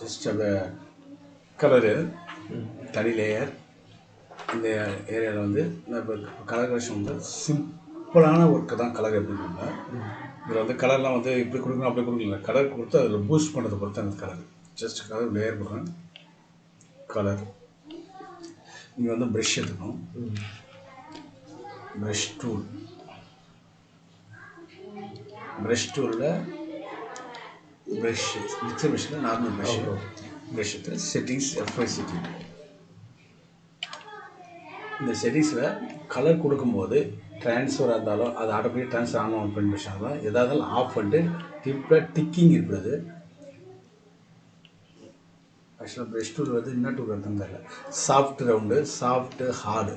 Just அந்த colour தனி layer. இந்த ஏரியாவில் வந்து இப்போ கலர் கரெக்ஷன் வந்து சிம்பிளான ஒர்க்கு தான் கலர் எப்படின்னா இதில் வந்து கலர்லாம் வந்து இப்படி கொடுக்கணும் அப்படி கொடுக்கல, கலர் கொடுத்து அதில் பூஸ்ட் பண்ணுறதை பொறுத்து அந்த கலர் ஜஸ்ட் கலர் லேயர் கொடுக்குறேன். கலர் இங்கே வந்து ப்ரஷ் எடுத்துக்கணும். ப்ரஷ் டூலில் ப்ரஷ் மிக்சர் ப்ரஷ்ஷில் நார்மல் ப்ரஷ் எடுத்து செட்டிங்ஸ் F5 செட்டிங். இந்த செட்டிங்ஸில் கலர் கொடுக்கும்போது ட்ரான்ஸ்ஃபர் இருந்தாலும் அது ஆட்டோமேட்டிக் ட்ரான்ஸ்ஃபர் ஆன் பண்ணி வச்சாலும் எதாக இருந்தாலும் ஆஃப் பண்ணிட்டு டிக்கிங் இருக்கிறது. ஆக்சுவலாக ப்ரஷ் டூல் வந்து என்ன டூல் இருக்குன்னு தெரியல. Soft round, soft, hard.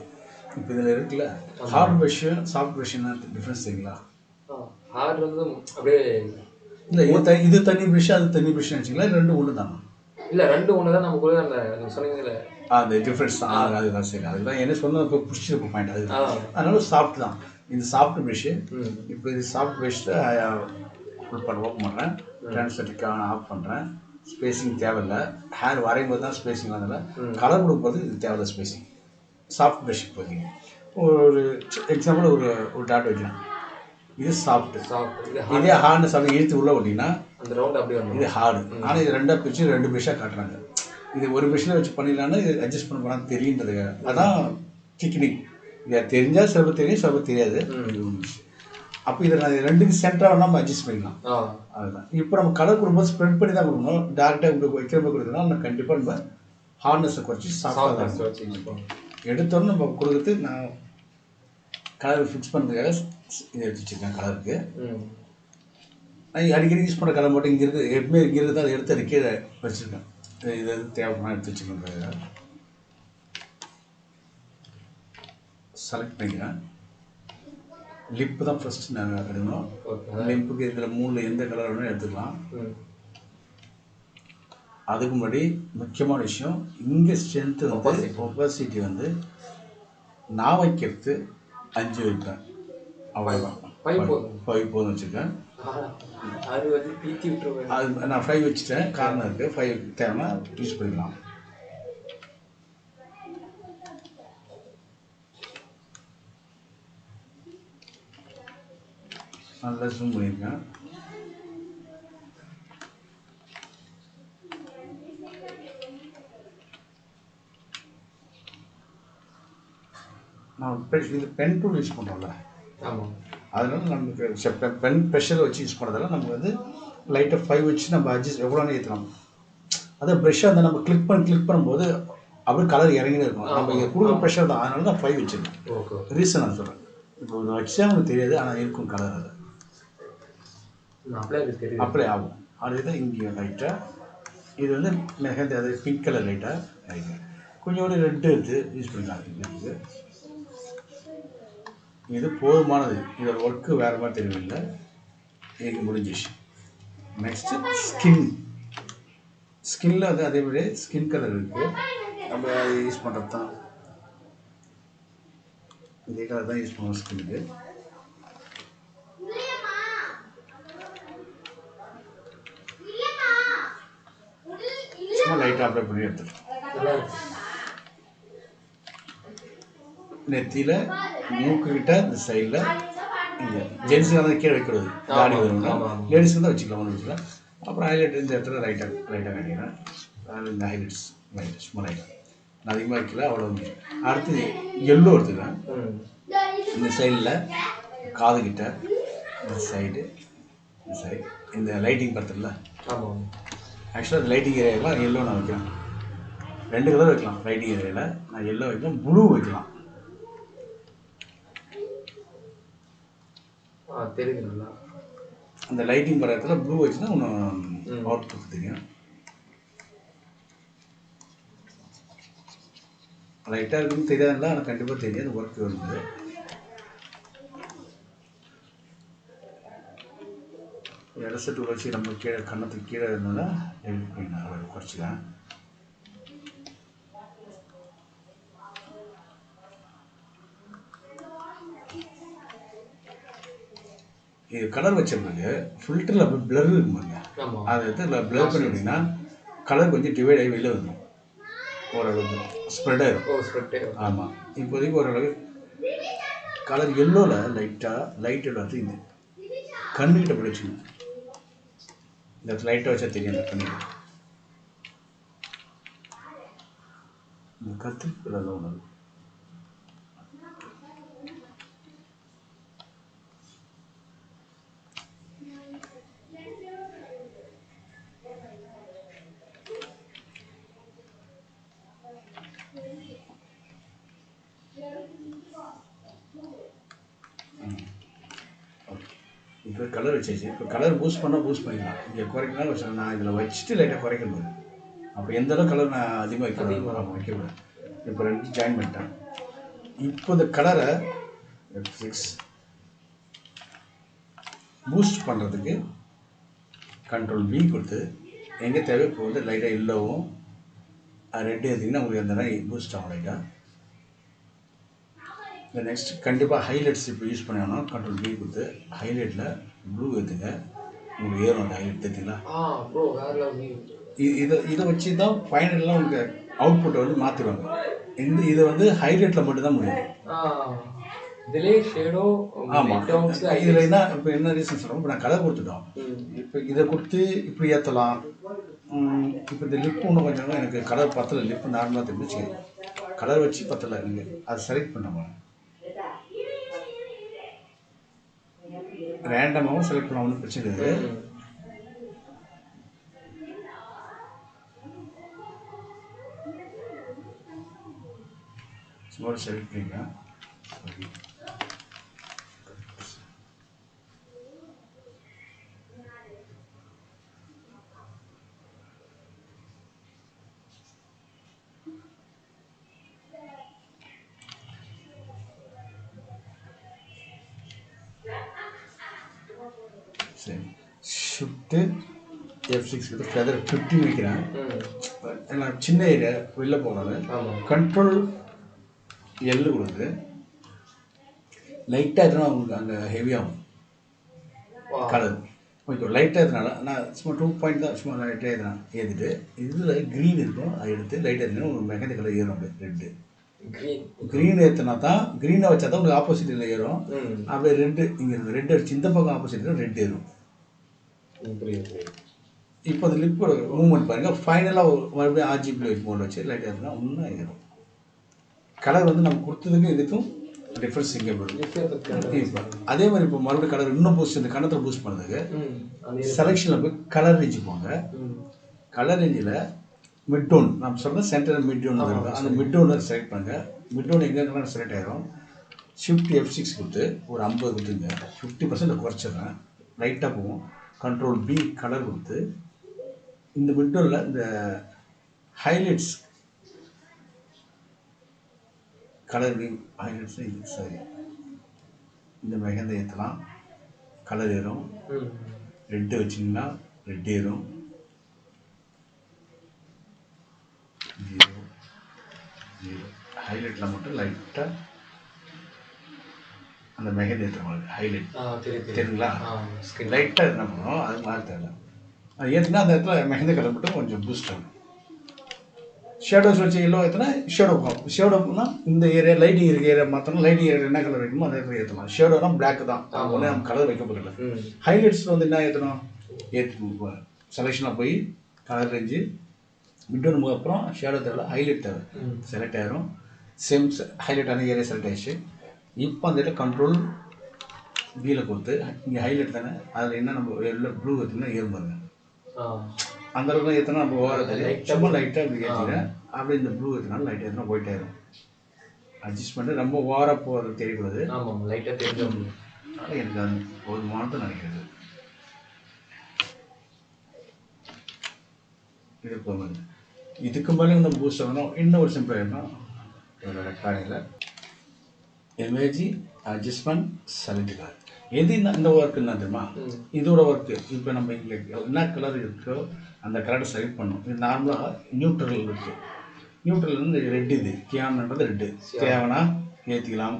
இப்போ இதில் இருக்குல்ல ஹார்ட் ப்ரஷ்ஷு சாஃப்ட் ப்ரஷ் என்ன டிஃப்ரென்ஸ் தெரியுங்களா? ஹார்ட் வந்து அப்படியே இல்லை இது தனி ப்ரஷ் அது தனி ப்ரஷ்னு வச்சுங்களா? இல்லை ரெண்டு ஒன்று தானா? இல்லை ரெண்டு ஒன்று தான். நமக்குள்ள அந்த சொன்னீங்கல்ல அந்த டிஃப்ரென்ஸ் தான். அதுதான் சரி, அதுதான் என்ன சொன்ன இப்போ பிடிச்சிருக்க பாயிண்ட் அது. அதனால சாஃப்ட் தான் இது சாஃப்ட் ப்ரஷ்ஷு. இப்போ இது சாஃப்ட் ப்ரஷ்ஷை ஃபுல் பண்ண ஓப்பன் பண்ணுறேன். ட்ரான்ஸ்ஃபர்டிக்கான ஆஃப் பண்ணுறேன். ஸ்பேசிங் தேவையில்லை. ஹேர் வரையும் போது தான் ஸ்பேசிங் வந்ததில்லை. கலர் கொடுக்கும்போது இது தேவையில்லை ஸ்பேசிங். சாஃப்ட் ப்ரஷ் இப்போதைங்க ஒரு எக்ஸாம்பிள் ஒரு டாட் வைக்கலாம். இது சாஃப்ட். இதே ஹார்ட்னஸ் அப்படி இழுத்து உள்ள ஓட்டிங்கன்னா அந்த ரவுண்ட் அப்படியே வரும். இது ஹார்டு. ஆனால் இது ரெண்டாக பிரிச்சு ரெண்டு ப்ரஷ்ஷாக காட்டுறாங்க. இது ஒரு ப்ரஷ்ஷில் வச்சு பண்ணிடலான்னு இது அட்ஜஸ்ட் பண்ண போனால் தெரியுன்றதுங்க. அதான் டெக்னிக். இதை தெரிஞ்சால் சில பேர் தெரியும், சில பேர் தெரியாது. அப்போ இதை நான் ரெண்டுக்கு சென்டராக நம்ம அட்ஜஸ்ட் பண்ணிக்கலாம். அதுதான் இப்போ நம்ம கலர் கொடுக்கும்போது ஸ்ப்ரெட் பண்ணி தான் கொடுக்கணும். டேரெக்டாக இப்படி வைக்கிற மாதிரி கொடுக்கணும். நம்ம கண்டிப்பாக நம்ம ஹார்ட்னஸை குறைச்சி சாஃப்டாக தான் எடுத்தோன்னு நம்ம கொடுக்குறது. நான் கலர் ஃபிக்ஸ் பண்ணுறதுக்காக இதை எடுத்து வச்சுருக்கேன். கலருக்கு நான் அடிக்கடி யூஸ் பண்ணுற கலர் மட்டும் இங்கே இருக்குது. எப்பவுமே இங்கே இருக்குது அதை எடுத்து அது கீழே வச்சுருக்கேன். இது எது தேவைப்படலாம் எடுத்து வச்சுக்கணும். செலக்ட் பண்ணிக்கிறேன். லிப்பு தான் ஃபஸ்ட்டு நாங்கள் எடுக்கணும். லிப்புக்கு இதில் மூணில் எந்த கலர் வேணும் எடுத்துக்கலாம். அதுக்கு முன்னாடி முக்கியமான விஷயம், இங்கே ஸ்ட்ரென்த்து வந்து ஒப்பாசிட்டி வந்து நான் வைக்கிறது 5 வைப்பேன். அவ்வளோதான். 5 போதும் வச்சுருக்கேன். அது நான் 5 வச்சுட்டேன். காரணம் இருக்குது. 5 தேவைன்னா யூஸ் பண்ணிக்கலாம். நல்லா ஜூம் பண்ணியிருக்கேன். நான் இது பென் டூல் யூஸ் பண்ணுறோம்ல, அதனால நமக்கு பென் ப்ரெஷர் வச்சு யூஸ் பண்ணுறதால நமக்கு வந்து லைட்டாக 5 வச்சு நம்ம அட்ஜஸ்ட் எவ்வளோன்னு ஏற்றலாம். அதை ப்ரெஷ்ஷாக இருந்தால் நம்ம கிளிக் பண்ணும்போது அப்படியே கலர் இறங்கினே இருக்கும். நம்ம இங்கே கொடுக்குற ப்ரெஷர் தான். அதனால தான் 5 வச்சுருக்கேன். ரீசன் நான் சொல்கிறேன். இப்போ இதை வச்சா அவங்களுக்கு தெரியாது, ஆனால் இருக்கும் கலர். அது அப்ளை ஆகும். அதுதான் இங்கே லைட்டாக இது வந்து மெஹந்தி, அது பிங்க் கலர் லைட்டாக கொஞ்சோண்டு ரெட்டு எடுத்து யூஸ் பண்ணிக்கலாம். இது போதுமானது. இதோட ஒர்க்கு வேறு மாதிரி தெரியவில்லை. எனக்கு முடிஞ்சிச்சு. நெக்ஸ்ட்டு ஸ்கின்னில் வந்து அதே மாதிரி ஸ்கின் கலர் இருக்குது. நம்ம அதை யூஸ் பண்ணுறது தான். இதே கலர் தான் யூஸ் பண்ணுவோம் ஸ்கின்னுக்கு. சும்மா லைட்டாக அப்ளை பண்ணி எடுத்துக்கலாம். நெத்தியில் மூக்குக்கிட்ட இந்த சைடில் இங்கே ஜென்ஸுக்கு தான் கீழே வைக்கிறது. தாடி வரும்னா லேடிஸ்க்கு தான் வச்சுக்கலாம். ஒன்று வச்சுக்கலாம். அப்புறம் ஹைலைட் இந்த இடத்துல லைட்டாக காட்டிக்கிறேன். இந்த ஹைலைட்ஸ் சும்மா லைட்டாக நான் அதிகமாக வைக்கல, அவ்வளோ. அடுத்தது எல்லோ எடுத்துக்கிறேன். இந்த சைடில் காதுகிட்ட இந்த சைடு இந்த லைட்டிங் பார்த்துல ஆக்சுவலாக லைட்டிங் ஏரியாவில் எல்லோ நான் வைக்கிறேன். 2 கலர் வைக்கலாம். லைட்டிங் ஏரியாவில் நான் எல்லோ வைக்கலாம், ப்ளூ வைக்கலாம். தெரியுதுங்களா? அந்த லைட்டிங் வர இடத்துல ப்ளூ வச்சுன்னா ஒன்று அவுட்புட் தெரியும். லைட்டாக இருக்குன்னு தெரியாதுல்ல, ஆனால் கண்டிப்பாக தெரியாது. ஒர்க் வருது. இடசெட்டு வச்சு நம்ம கீழே கண்ணத்துக்கு கீழே இருந்தோன்னா குறைச்சிக்கலாம். இது கலர் வச்ச பிறகு ஃபில்டரில் போய் பிளர் இருக்கும் பாருங்க. அதை எடுத்து பிளர் பண்ணி விட்டிங்கன்னா கலர் கொஞ்சம் டிவைட் ஆகி வெளில வந்துடும், ஓரளவுக்கு ஸ்ப்ரெட் ஆகிடும். ஓ ஸ்ப்ரெட். ஆமாம், இப்போதைக்கு ஓரளவு கலர் எல்லோவில் லைட் எல்லோ இந்த கண்ணுக்கிட்ட பிடிச்சிக்கணும். இந்த லைட்டாக வச்சா தெரியும் அந்த கண்ணுக்கிட்ட. இந்த கத்திரிக்கோள் ஒன்று இப்போ கலர் வச்சாச்சு. இப்போ கலர் பூஸ்ட் பண்ணால் பூஸ்ட் பண்ணிக்கலாம், இங்கே குறைக்கனாலும் வச்சு நான் இதில் வச்சுட்டு லைட்டாக குறைக்கணும். அப்போ எந்த அளவு கலர் நான் அதிகமாக வைக்கக்கூடாது. இப்போ ரெண்டு ஜாயின் பண்ணிட்டேன். இப்போ இந்த கலரை F6 பூஸ்ட் பண்ணுறதுக்கு Ctrl V கொடுத்து எங்கே தேவை இப்போ வந்து லைட்டாக எல்லோவும் ரெட்டு எடுத்திங்கன்னா உங்களுக்கு அந்த மாதிரி பூஸ்ட் ஆகும் லைட்டாக. இந்த நெக்ஸ்ட் கண்டிப்பாக ஹைலைட்ஸ் இப்போ யூஸ் பண்ணணும். Ctrl V கொடுத்து ஹைலைட்டில் ப்ளூ எடுத்துங்க, உங்களுக்கு ஏறும் அந்த ஹைலைட் எடுத்திங்களா. இதை வச்சு தான் ஃபைனல்லாம் உங்களுக்கு அவுட்புட்டை வந்து மாற்றிடுவாங்க. இதை வந்து ஹைலைட்டில் மட்டும்தான் முடியும். ஆமாம், இதில் என்ன இப்போ என்ன ரீசன் சொல்கிறோம், இப்போ நான் கலர் கொடுத்துட்டோம். இப்போ இதை கொடுத்து இப்படி ஏற்றலாம். இப்போ இந்த லிப் இன்னும் கொஞ்சம் எனக்கு கலர் பத்தலை, லிப் நார்மலாக தெரிஞ்சிச்சு, கலர் வச்சு பத்தலை. நீங்கள் அதை செலக்ட் பண்ணாமல் ரேண்டமாகவும் செலக்ட் பண்ண ஒன்றும் பிரச்சனை இல்லை. சும்மா செலக்ட் பண்ணிக்கலாம். சரி, ஷிஃப்ட்டு F6 கொடுத்து ஃபெதர் 15 வைக்கிறேன். நான் சின்ன ஏரியா வெளில போகிறது. Ctrl L கொடுத்து லைட்டாக எதுனா உங்களுக்கு அங்கே ஹெவியாகும் கலர். ஓகே, லைட்டாக எதுனால நான் சும்மா 2 பாயிண்ட் தான், சும்மா லைட்டாக எதுனா ஏற்றிட்டு இதில் க்ரீன் இருக்கும், அதை எடுத்து லைட்டாக எதுனா ஒரு மெகந்தி கலர் ஏறும். அப்படியே ரெட்டு க்ரீன் ஏற்றினா தான், க்ரீனை வச்சா தான் உங்களுக்கு ஆப்போசிட்டில் ஏறும். அப்படியே ரெட்டு இங்கே இருக்குது, ரெட் அடிச்சு இந்த பக்கம் ஆப்போசிட்டில் ரெட் ஏறும். இப்போ அந்த லிப்போட மூவ்மெண்ட் பாருங்கள். ஃபைனலாக மறுபடியும் RGB லைட் மோட் வச்சு லைட் ஏற்றினா இன்னும் ஏறும். கலர் வந்து நம்ம கொடுத்ததுக்கு இதுக்கும் டிஃப்ரென்ஸ் இங்கே போடுது. அதே மாதிரி இப்போ மறுபடியும் கலர் இன்னும் பூஸ்ட், இந்த கணத்தில் பூஸ்ட் பண்ணுறதுக்கு செலெக்ஷனில் போய் கலர் ரேஞ்சு போங்க. கலர் ரேஞ்சில் மிட் டோன் நம்ம சொல்கிறோம், சென்டர் மிட் டோன் இருக்கும், அந்த மிட் டோனை செலக்ட் பண்ணுங்கள். மிட் டோன் எங்கெங்கெல்லாம் செலக்ட் ஆகிடும். ஷிஃப்ட் F6 கொடுத்து ஒரு 50 கொடுத்துங்க, 50% குறைச்சிடுறேன், லைட்டாக போகும். Ctrl B கலர் கொடுத்து இந்த மிட் டோனில் இந்த ஹைலைட்ஸ் கலர் ஹைலைட்ஸ் இது சரி, இந்த மெகந்தை ஏற்றலாம், கலர் ஏறும். ரெட்டு வச்சிங்கன்னா ரெட் ஏறும். 0 0 ஹைலைட்டில் மட்டும் லைட்டாக அந்த மெகந்தை ஏற்றுவாங்க. ஹைலைட் தெரியுங்களா, லைட்டாக என்ன பண்ணுவோம் அது மாதிரி தெரியல. அது ஏற்றுனா அந்த இடத்துல மெகந்தை கலர் மட்டும் கொஞ்சம் பூஸ்ட் ஆகும். ஷேடோஸ் வச்சு எல்லோ ஏற்றினா ஷேடோ போகும். ஷேடோனா இந்த ஏரியா லைட்டிங் இருக்க ஏரியா மாற்றணும். லைட்டிங் ஏரியா என்ன கலர் வைக்கணுமோ அதை ஏற்றலாம். ஷேடோனா பிளாக் தான், ஒன்றே நம்ம கலர் வைக்க போதில்லை. ஹைலைட்ஸில் வந்து என்ன ஏற்றணும், செலெக்ஷனாக போய் கலர் ரேஞ்சு மிட்டோன் அப்புறம் ஷேடோ தேவை, ஹைலைட் தேவை, செலக்ட் ஆகிரும். சேம் ஹைலைட்டான ஏரியா செலக்ட் ஆகிடுச்சு. இப்போ அந்த இடத்துல Ctrl Bயில் கொடுத்து இங்கே ஹைலைட் தானே, அதில் என்ன நம்ம எல்லாம் ப்ளூ ஏற்றினா ஏறும் பாருங்க. அந்த அளவுக்கு ஏற்றினா நம்ம ஓவர தெரியும். சும்மா லைட்டாக இப்படி ஏற்றிக்கிறேன், அப்படி இந்த ப்ளூ ஏற்றினாலும் லைட்டாக ஏற்றினா போயிட்டே இருக்கும். அட்ஜஸ்ட் பண்ணிட்டு ரொம்ப ஓவராக போகிறது தெரியக்கூடாது. லைட்டாக தெரியும். அதனால் எனக்கு அது ஒரு மாதம் நினைக்கிறது இது போகுது. இதுக்கு மேலே இந்த பூஸ்ட் ஆகணும். இன்னும் ஒரு சிம்பிள் ஆகிடும். இதோட ரெக்கார்டிங்கில் இமேஜி அட்ஜஸ்ட்மெண்ட் செலக்ட் கலர் எது இந்த ஒர்க் என்ன தெரியுமா, இதோட ஒர்க்கு. இப்போ நம்ம இங்கே என்ன கலர் இருக்கோ அந்த கலரை செலக்ட் பண்ணணும். இது நார்மலாக நியூட்ரல் இருக்குது. நியூட்ரல் வந்து ரெட்டு, இது கியான்ன்றது ரெட்டு. தேவைன்னா ஏற்றிக்கலாம்,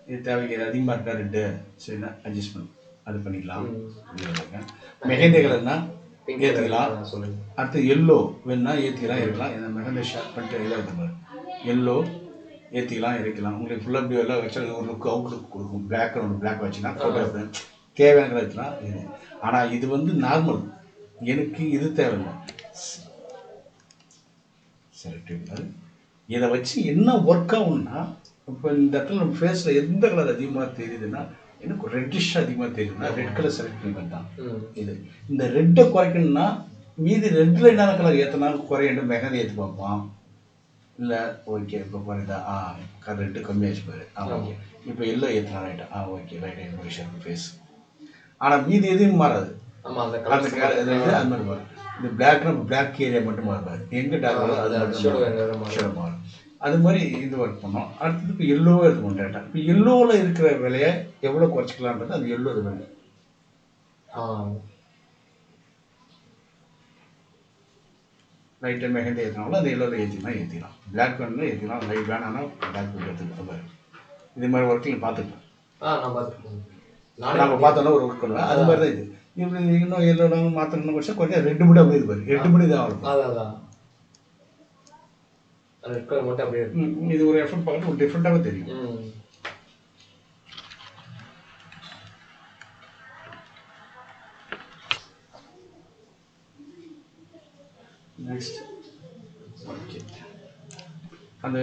இது தேவைக்கு அதிகமாக இருக்கா ரெட்டு சரிண்ணா அட்ஜஸ்ட்மெண்ட் அது பண்ணிக்கலாம். மெஹந்தி கலர்னா ஏற்றிக்கலாம். அடுத்து எல்லோ வேணுன்னா ஏற்றிக்கலாம் இருக்கலாம். இந்த மெகந்தி ஷேர் பண்ணிட்டு இதாக இருக்கும். எல்லோ ஏற்றிக்கலாம் இறக்கலாம். உங்களுக்கு ஃபுல்லாக இப்படி எல்லாம் வச்சா ஒரு லுக் அவுட் லுக் கொடுக்கும். பிளாக் வச்சுன்னா ஃபோட்டோ தேவையான வச்சுக்கலாம். இது ஆனால் இது வந்து நார்மல், எனக்கு இது தேவையில்லை. செலக்டிவ் இதை வச்சு என்ன ஒர்க் ஆகும்னா, இப்போ இந்த இடத்துல நம்ம ஃபேஸில் எந்த கலர் அதிகமாக தெரியுதுன்னா, எனக்கு ரெட்டிஷ் அதிகமாக தெரியுதுன்னா ரெட் கலர் செலக்ட் பண்ணிக்கிறது தான் இது. இந்த ரெட்டை குறைக்கணும்னா மீதி ரெட்டில் என்னென்ன கலர் ஏற்றினாலும் குறையணும். மெகந்தி ஏற்றி பார்ப்போம். இல்லை ஓகே இப்போ குறையுதா, ரெட்டு கம்மியாச்சு பாரு, ஓகே இப்போ எல்லோ ஏற்றினா ரைட்டா, ஓகே ரைட் எமோஷன் ஃபேஸ். ஆனால் மீதி எதுவும் மாறாது. அந்த மாதிரி மாறும். இந்த பிளாக்னா பிளாக் ஏரியா மட்டும் மாறுபாரு. எங்கே டார்க் அது ஷேடோ மாறும். அது மாதிரி இது ஒர்க் பண்ணோம். அடுத்தது இப்போ எல்லோவாக எடுத்துக்கணும் டேட்டா. இப்போ எல்லோவில் இருக்கிற விலையை எவ்வளோ குறைச்சிக்கலான்றது அது எல்லோ இது பண்ணி லைட்டாக மெகந்தி ஏற்றினாலும் அது எல்லோவில் ஏற்றிக்கலாம். பிளாக் வேணும்னா ஏற்றிக்கலாம், லைட் வேணான்னா பிளாக் எடுத்துக்கலாம். இது மாதிரி ஒர்க்கில் பார்த்துக்கலாம். நம்ம பார்த்தோன்னா ஒரு ஒர்க் பண்ணுவேன். அது மாதிரி தான் இது. இப்படி இன்னும் எல்லோ மாற்றணும்னு கொஞ்சம் கொஞ்சம் ரெண்டு மணி அப்படியே இருப்பாரு. 2 மணி தான் ஆகும். இது ஒரு எஃபெக்ட் பார்க்கறது ஒரு டிஃப்ரெண்டாகவே தெரியும். நெக்ஸ்ட் ஓகே, அந்த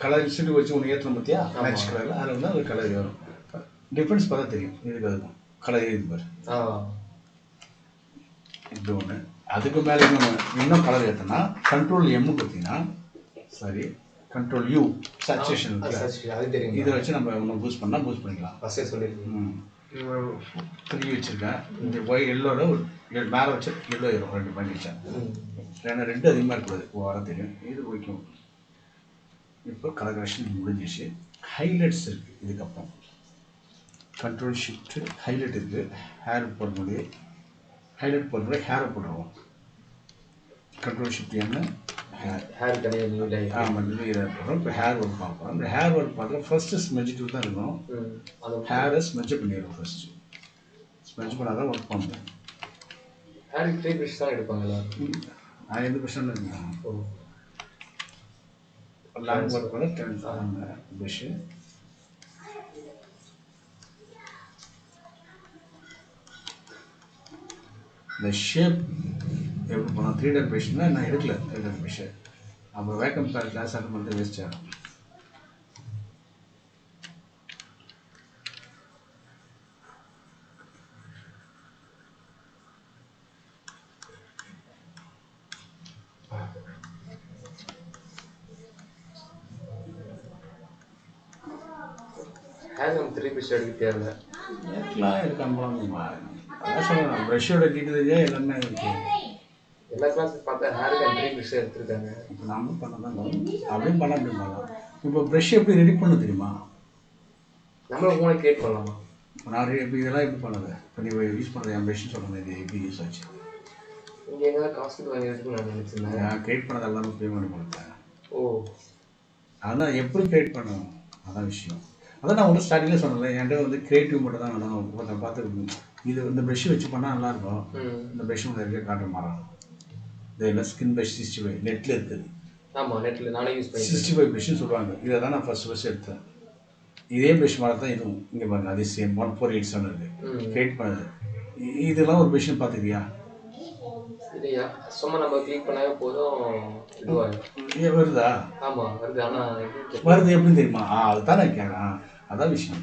கலர் சிட்டு வச்சு ஒன்று ஏற்றணும் பார்த்தியா, மேட்ச் கலரில். அதில் வந்து அந்த கலர் வரும். டிஃப்ரென்ஸ் பார்த்தா தெரியும். இதுக்கு அதுக்கும் கலர் இது பாரு. இது ஒன்று. அதுக்கு மேலே இன்னும் கலர் ஏற்றினா கண்ட்ரோல் எம்மு பார்த்தீங்கன்னா சாரி கண்ட்ரோல் யூ சேச்சுரேஷன் இதை வச்சு நம்ம இன்னும் பூஸ்ட் பண்ணால் பூஸ்ட் பண்ணிக்கலாம். 3 வச்சுருக்கேன். இந்த ஒய் எல்லோட ஒரு மேலே வச்சு எல்லோ ஏறும். 2 பண்ணி வச்சேன். ஏன்னா 2 அதிகமாக இருக்கக்கூடாது. வர தெரியும். இது பிடிக்கும். இப்போ கலர் கரெக்ஷன் முடிஞ்சிச்சு. ஹைலைட்ஸ் இருக்குது. இதுக்கப்புறம் கண்ட்ரோல் ஷிஃப்ட்டு ஹைலைட் இருக்குது. ஹேர் போட முடியும். ஹைலைட் போட முடியும். ஹேரை போட்டுருவோம். கண்ட்ரோல் ஷிஃப்ட் என்ன ஹேர் தனியாக போடுறோம். இப்போ ஹேர் ஒர்க் பார்ப்போம். அந்த ஹேர் ஒர்க் பார்த்தா ஃபர்ஸ்ட்டு ஸ்மெஜ் டூ தான் இருக்கணும். ஹேரை ஸ்மெஜ் பண்ணிடுவோம். ஃபர்ஸ்ட்டு ஸ்மெஜ் பண்ணால் தான் ஒர்க் பண்ணுறேன். ஹேர் 3 ப்ரஷ் தான் எடுப்பாங்களா? நான் எந்த ப்ரஷ்ஷாக இருக்கேன். லாங் ஒர்க் பண்ண 10 ப்ரஷ்ஷு. இந்த ஷேப் எப்படி பண்ணோம் 3 டாட் ப்ரஷ்னா நான் எடுக்கல. 3 டாட் ப்ரஷ்ஷு அப்புறம் வேக்கம் கிளாஸ் அட்டன் பண்ணுறது வேஸ்ட் ஆகும். ஹேர் நம்ம 3 ப்ரஷ் எடுக்க தேவையில்லை. எடுக்கலாம். அதான் சொல்கிறேன், ப்ரஷ்ஷோட டீட்டெயிலே எல்லாமே இருக்குது. எல்லா கிளாஸும் பார்த்தா ஹேருக்கு 3 ப்ரஷ் எடுத்துருக்காங்க. இப்போ நாமளும் பண்ண தான் அப்படியும் பண்ண அப்படி பண்ணலாம். இப்போ ப்ரஷ் எப்படி ரெடி பண்ண தெரியுமா? நம்மள ஃபோனை கிரியேட் பண்ணலாமா? இப்போ நான் இப்போ இதெல்லாம் எப்படி பண்ணுது? இப்போ நீ யூஸ் பண்ணுறது என் ப்ரஷ்னு சொல்லுங்கள். இது எப்படி யூஸ் ஆச்சு? நீங்கள் எங்கே காஸ்ட்டு வாங்கி எடுத்து நான் நினச்சிருந்தேன். நான் கிரியேட் பண்ணது எல்லாமே பேமெண்ட் பண்ணுறேன். அதான் எப்படி கிரியேட் பண்ணணும் அதான் விஷயம். அதான் நான் ஒன்றும் ஸ்டார்டிங்கில் சொன்னேன். என்கிட்ட வந்து கிரியேட்டிவ் மட்டும் தான் வேணும். ஒருத்தன் பார்த்து இது இந்த ப்ரஷ் வச்சு பண்ணால் நல்லாயிருக்கும். இந்த ப்ரஷ் ஒன்று இருக்க காட்ட மாறான். இது என்ன ஸ்கின் ப்ரஷ் 65 நெட்டில் இருக்குது. ஆமாம், நெட்டில் நானே யூஸ் பண்ணி 65 ப்ரஷ்னு சொல்லுவாங்க. இதை தான் நான் ஃபஸ்ட் எடுத்தேன். இதே ப்ரஷ் மாதிரி தான் இதுவும். இங்கே பாருங்கள், அதே சேம் 1487 இருக்குது. கிரியேட் பண்ணது. இதெல்லாம் ஒரு ப்ரஷ்னு பார்த்துக்கியா? இல்லையா, சும்மா நம்ம கிளிக் பண்ணாவே போதும் இதுவாக வருதா? ஆமாம் வருது. ஆனால் வருது எப்படின்னு தெரியுமா? அதுதான் நான் கேட்குறேன். அதான் விஷயம்.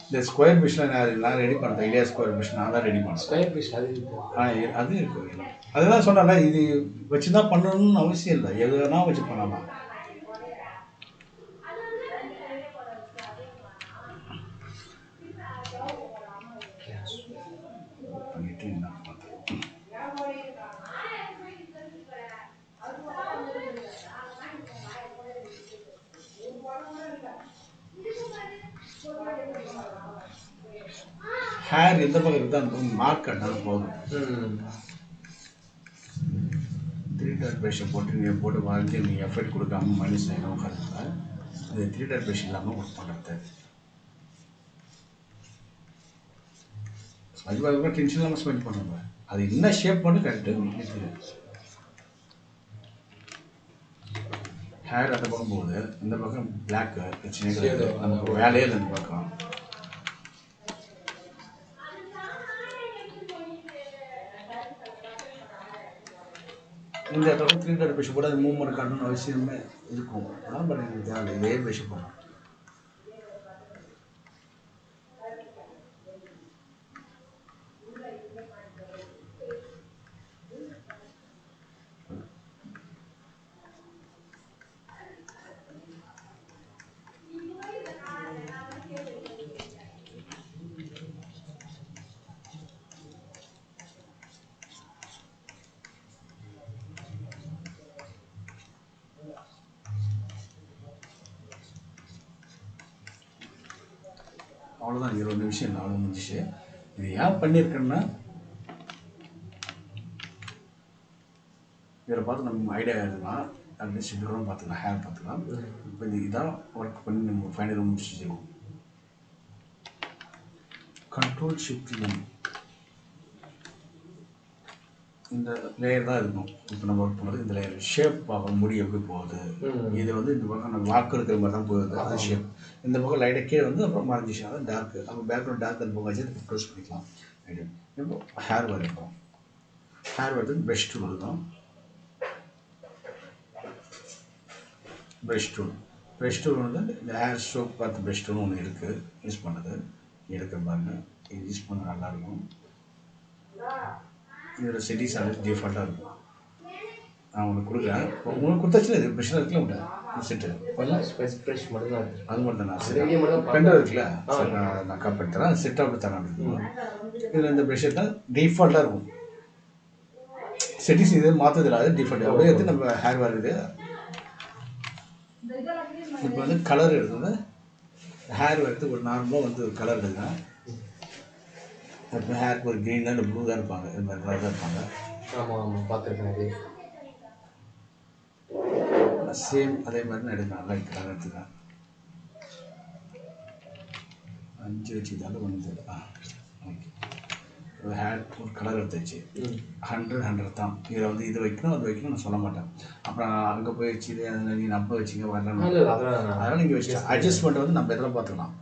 இந்த ஸ்கொயர் பிஷ்லாம் நான் ரெடி பண்ணுறேன். ஐடியா ஸ்கொயர் பிஷ் நான் தான் ரெடி பண்ணேன். ஸ்கொயர் பிஷ் அது அது இருக்குது. அதெல்லாம் சொன்னால இது வச்சு தான் பண்ணணும்னு அவசியம் இல்லை. எது வேணால் வச்சு பண்ணலாம். பண்ணிட்டு என்ன பண்ணுறேன். ஹேர் எந்த பக்கம் இருந்தால் அந்த பக்கம் மார்க் கட்டாலும் போதும். 3 டாட் ப்ரஷ்ஷை போட்டு நீங்கள் போட்டு வாழ்க்கை நீங்கள் எஃபர்ட் கொடுக்காம மைனஸ் ஆகிடும் உட்காந்துருந்தா. அது 3 டாட் ப்ரஷ் இல்லாமல் ஒர்க் பண்ணுறது. அதுக்கு டென்ஷன் இல்லாமல் ஸ்மெல் பண்ணுவாங்க. அது என்ன ஷேப் மட்டும் கரெக்டு. ஹேர் அந்த பக்கம் போகுது, இந்த பக்கம் பிளாக் பிரச்சனை கிடையாது. நமக்கு வேலையே இல்லை இந்த பக்கம். இந்த இடத்துல 3 டாட் ப்ரஷ் போட மூவ்மெண்ட் காட்டணும்னு அவசியமே இருக்கும். அதான் பண்ணி தேவை, இதே ப்ரஷ் போடணும். அவ்வளோதான், 20 நிமிஷம் இல்லை, அவ்வளோ முடிஞ்சிச்சு. இது ஏன் பண்ணியிருக்கேன்னா இதில் பார்த்து நம்ம ஐடியா எடுக்கலாம், அட்லீஸ்ட் இதுவும் பார்த்துக்கலாம், ஹேர் பார்த்துக்கலாம். இப்போ இதான் ஒர்க் பண்ணி நம்ம ஃபைனலாக முடிச்சுருவோம். கண்ட்ரோல் ஷிஃப்ட் எம் இந்த லேயர் தான் இருக்கும். இப்போ நம்ம ஒர்க் பண்ணுறது இந்த லேயர் ஷேப் பார்க்கணும், முடி எப்படி போகுது. இது வந்து இந்த பக்கம் நம்ம வாக்கு இருக்கிற மாதிரி தான் போகுது, அது ஷேப். இந்த பக்கம் லைட்டாக கீழே வந்து அப்புறம் மறைஞ்சிச்சு, அதான் டார்க்கு. அப்போ பேக்ரவுண்ட் டார்க் அந்த பக்கம் வச்சு க்ளோஸ் பண்ணிக்கலாம். ஐடியா. இப்போ ஹேர் வரைக்கும் ஹேர் வரதுக்கு ப்ரஷ் டூல் இருக்கும். ப்ரஷ் டூல் வந்து இந்த ஹேர் ஸ்ட்ரோக் பார்த்து ப்ரஷ் டூல் ஒன்று இருக்குது, யூஸ் பண்ணது எடுக்கிற பாருங்க. இது யூஸ் பண்ண நல்லாயிருக்கும். இதோட செட்டிங்ஸ் அது டிஃபால்ட்டாக இருக்கும். நான் உங்களுக்கு கொடுக்குறேன், உங்களுக்கு கொடுத்தாச்சு. இது ப்ரெஷ்ஷாக இருக்குல்ல உங்கள்கிட்ட செட்டு ப்ரெஷ் மட்டும் தான் அது மட்டும் தான். சரி, பெண்டர் இருக்குல்ல, சரி நான் காப்பி தரேன், செட் அப்படி தரேன். இதில் இந்த ப்ரெஷ் தான் டிஃபால்ட்டாக இருக்கும். செட்டிங்ஸ் இது மாற்றதில்லை, அது டிஃபால்ட் அப்படியே எடுத்து நம்ம ஹேர் வருது. இப்போ வந்து கலர் எடுத்தது ஹேர் எடுத்து ஒரு நார்மலாக வந்து ஒரு கலர் எடுக்கிறேன். இப்போ ஹேருக்கு ஒரு க்ரீன் தான் ப்ளூ தான் இருப்பாங்க, இது மாதிரி கலர் தான் இருப்பாங்க. ஆமாம் ஆமாம் பார்த்துருக்கேன். அது சேம் அதே மாதிரி நான் எடுக்கிறேன், லைட் கலர் எடுத்துக்கிறேன். 5 வச்சுதாலும் ஒன்று. ஓகே, ஒரு ஹேர் ஒரு கலர் எடுத்துச்சு. 100 தான். இதில் வந்து இது வைக்கணும் அது வைக்கணும் நான் சொல்ல மாட்டேன். அப்புறம் அங்கே போய் வச்சு நீ நம்ப வச்சிங்க வரலாம், அதனால் நீங்கள் வச்சு அட்ஜஸ்ட்மெண்ட் வந்து நம்ம எதில் பார்த்துக்கலாம்.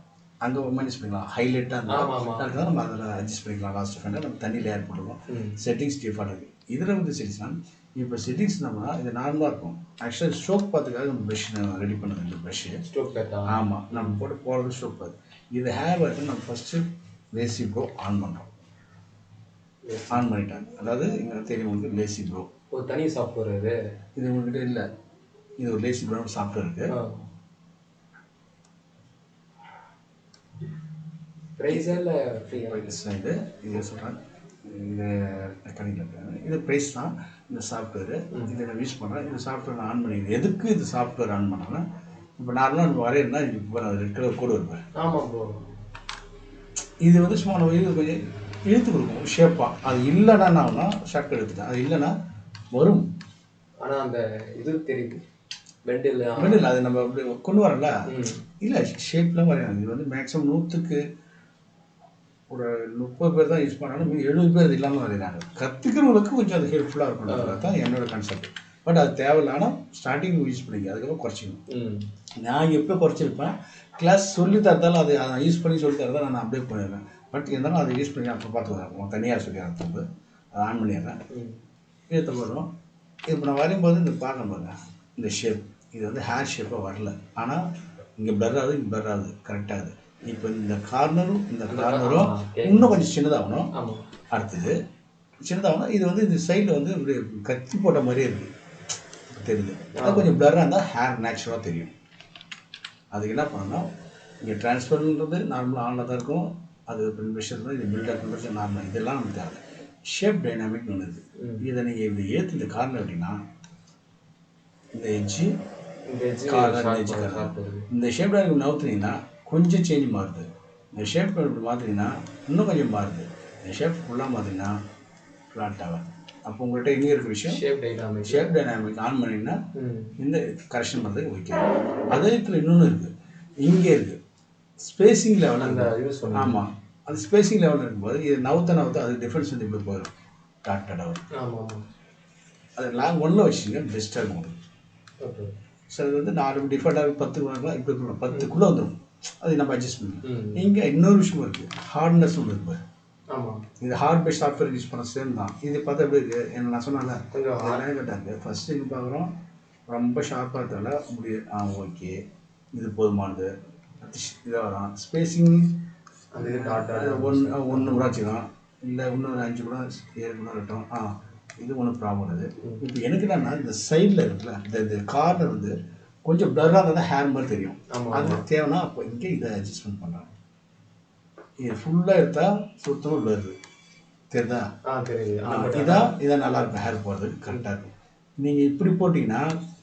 அங்கே மைனஸ் பண்ணிக்கலாம், ஹைலைட்டாக இருந்தால் நம்ம அதில் அட்ஜஸ்ட் பண்ணிக்கலாம். லாஸ்ட் ஃபைனல் நம்ம தண்ணி லேயர் போடுவோம். செட்டிங்ஸ் டிஃபால்ட் இருக்குது. இதில் வந்து செட்டிங்ஸ்னால் இப்போ செட்டிங்ஸ் நம்ம இது நார்மலாக இருக்கும். ஆக்சுவலாக ஸ்ட்ரோக் பார்த்துக்காக நம்ம ப்ரஷ் ரெடி பண்ணுது. இந்த ப்ரஷ்ஷு ஸ்ட்ரோக் ஆமாம், நம்ம போட்டு போகிறது ஸ்ட்ரோக் பார்த்து. இது ஹேர் வந்து நம்ம ஃபஸ்ட்டு லேசி ப்ரோ ஆன் பண்ணுறோம். ஆன் பண்ணிட்டாங்க, அதாவது இங்கே தெரியும் உங்களுக்கு லேசி ப்ரோ ஒரு தனி சாஃப்ட்வேர். இது உங்கள்கிட்ட இல்லை, இது ஒரு லேசி ப்ரோ சாஃப்ட்வேர் இருக்குது. ப்ரைஸா இல்லை இது இது சொல்கிறேன், இது ரெக்கார்டிங்கில் இருக்காங்க. இது ப்ரைஸ் தான் இந்த சாஃப்ட்வேரு. இதை நான் யூஸ் பண்ணுறேன். இந்த சாஃப்ட்வேர் நான் ஆன் பண்ணிக்கிறேன். எதுக்கு இது சாஃப்ட்வேர் ஆன் பண்ணோன்னா, இப்போ நார்மலாக நம்ம வரையினா இப்போ நான் ரெட் கலர் கோடு இருப்பேன். ஆமாம் ப்ரோ. இது வந்து சும்மா நம்ம இது கொஞ்சம் இழுத்து கொடுக்கும் ஷேப்பாக. அது இல்லைன்னா நான் ஷர்ட் எடுத்துட்டேன், அது இல்லைன்னா வரும். ஆனால் அந்த இது தெரியுது பெண்டில் பெண்டில் அது நம்ம அப்படி கொண்டு வரல இல்லை, ஷேப்லாம் வரையணும். இது வந்து மேக்ஸிமம் 100க்கு ஒரு 30 பேர் தான் யூஸ் பண்ணாலும் 70 பேர் இது இல்லாமல் வரைகிறாங்க. கற்றுக்கிறவங்களுக்கு கொஞ்சம் அது ஹெல்ப்ஃபுல்லாக இருக்கணும் தான் என்னோடய கான்செப்ட். பட் அது தேவையில்லை. ஆனால் ஸ்டார்டிங் யூஸ் பண்ணிக்க, அதுக்கப்புறம் குறைச்சிக்கணும். நான் எப்போ குறைச்சிருப்பேன், கிளாஸ் சொல்லி தரதாலும் அது அதை யூஸ் பண்ணி சொல்லி தரதான் நான் அப்படியே பண்ணிடுறேன். பட் இருந்தாலும் அதை யூஸ் பண்ணி அப்போ பார்த்துக்கிறேன், தனியாக சொல்லி அனுப்பும்போது அதை ஆன் பண்ணிடுறேன். எடுத்து போடுறோம். இப்போ நான் வரையும்போது இந்த பார்க்க பாருங்க, இந்த ஷேப் இது வந்து ஹேர் ஷேப்பாக வரல. ஆனால் இங்கே பிளர் ஆகுது, இங்கே பிளர் ஆகுது, கரெக்டாகுது. இப்போ இந்த கார்னரும் இன்னும் கொஞ்சம் சின்னதாகணும். அடுத்தது சின்னதாகணும். இது வந்து இந்த சைடில் வந்து இப்படி கத்தி போட்ட மாதிரியே இருக்குது தெரியுது. அது கொஞ்சம் பிளராக இருந்தால் ஹேர் நேச்சுரலாக தெரியும். அதுக்கு என்ன பண்ணணும், இங்கே ட்ரான்ஸ்ஃபர்ன்றது நார்மலாக ஆனில் தான் இருக்கும். அது ப்ரிஷர் தான், இது பில்டப் பண்ணுறது நார்மல். இதெல்லாம் நமக்கு தேவை. ஷேப் டைனாமிக்னு ஒன்று இருக்குது. இதை நீங்கள் இப்படி ஏற்றி இந்த கார்னர் அப்படின்னா இந்த எட்ஜு கார்னர் எட்ஜு கார்னர் இந்த ஷேப் டைனாமிக் நவுத்துனீங்கன்னா கொஞ்சம் சேஞ்ச் மாறுது. இந்த ஷேப் இப்படி மாற்றினீங்கன்னா இன்னும் கொஞ்சம் மாறுது. இந்த ஷேப் ஃபுல்லாக மாற்றிங்கன்னா ஃப்ளாட் ஆகும். அப்போ உங்கள்கிட்ட இங்கே இருக்கிற விஷயம் ஷேப் டைனாமிக் ஆன் பண்ணிங்கன்னா இந்த கரெக்ஷன் பண்ணுறதுக்கு வைக்கணும். அதே இடத்துல இன்னொன்று இருக்குது, இங்கே இருக்குது ஸ்பேசிங் லெவலில். ஆமாம், அது ஸ்பேசிங் லெவலில் இருக்கும்போது இது நவுத்த அது டிஃப்ரென்ஸ் வந்து இப்படி போயிடும் டாட்டாக வரும். ஆமாம் ஆமாம். அது லாங் ஒன்றில் வச்சுங்க பெஸ்ட்டாக இருக்கும். ஓகே. ஸோ அது வந்து 4 டிஃபரெண்டாக 10 இருக்கலாம் இப்படி இருக்கலாம் 10க்குள்ளே வந்துடும். அது நம்ம அட்ஜஸ்ட் பண்ணிக்கலாம். இங்கே இன்னொரு விஷயம் இருக்குது, ஹார்ட்னஸ் ஒன்று இருக்குது. ஆமாம். இது ஹார்ட் பேஸ் சாஃப்ட்வேர் யூஸ் பண்ண சேம் தான். இது பார்த்தா எப்படி இருக்குது என்ன நான் சொன்னேன்ல கொஞ்சம் அதெல்லாம் கேட்டாங்க. ஃபஸ்ட்டு இங்கே பார்க்குறோம் ரொம்ப ஷார்ப்பாக இருக்கிறதால முடியும். ஓகே இது போதுமானது. இதாக வரும் ஸ்பேஸிங் அது டாட்டா ஒன்று கூட வச்சுக்கலாம், இல்லை இன்னொரு 5 கூட 7 கூட இருக்கட்டும். இது ஒன்றும் ப்ராப்ளம் அது. இப்போ எனக்கு என்னன்னா இந்த சைடில் இருக்குல்ல இந்த கார்னர் வந்து கொஞ்சம் ப்ளர்ராக இருந்தால் தான் ஹேர் மாதிரி தெரியும். அது தேவைன்னா அப்போ இங்கே இதை அட்ஜஸ்ட்மெண்ட் பண்ணுறேன். இது ஃபுல்லாக எடுத்தால் சுத்தமாக ப்ளர்ரு தெரியுதா? இதான் நல்லாயிருக்கும் ஹேர் போகிறதுக்கு கரெக்டாக இருக்கும். நீங்கள் இப்படி போட்டிங்கன்னா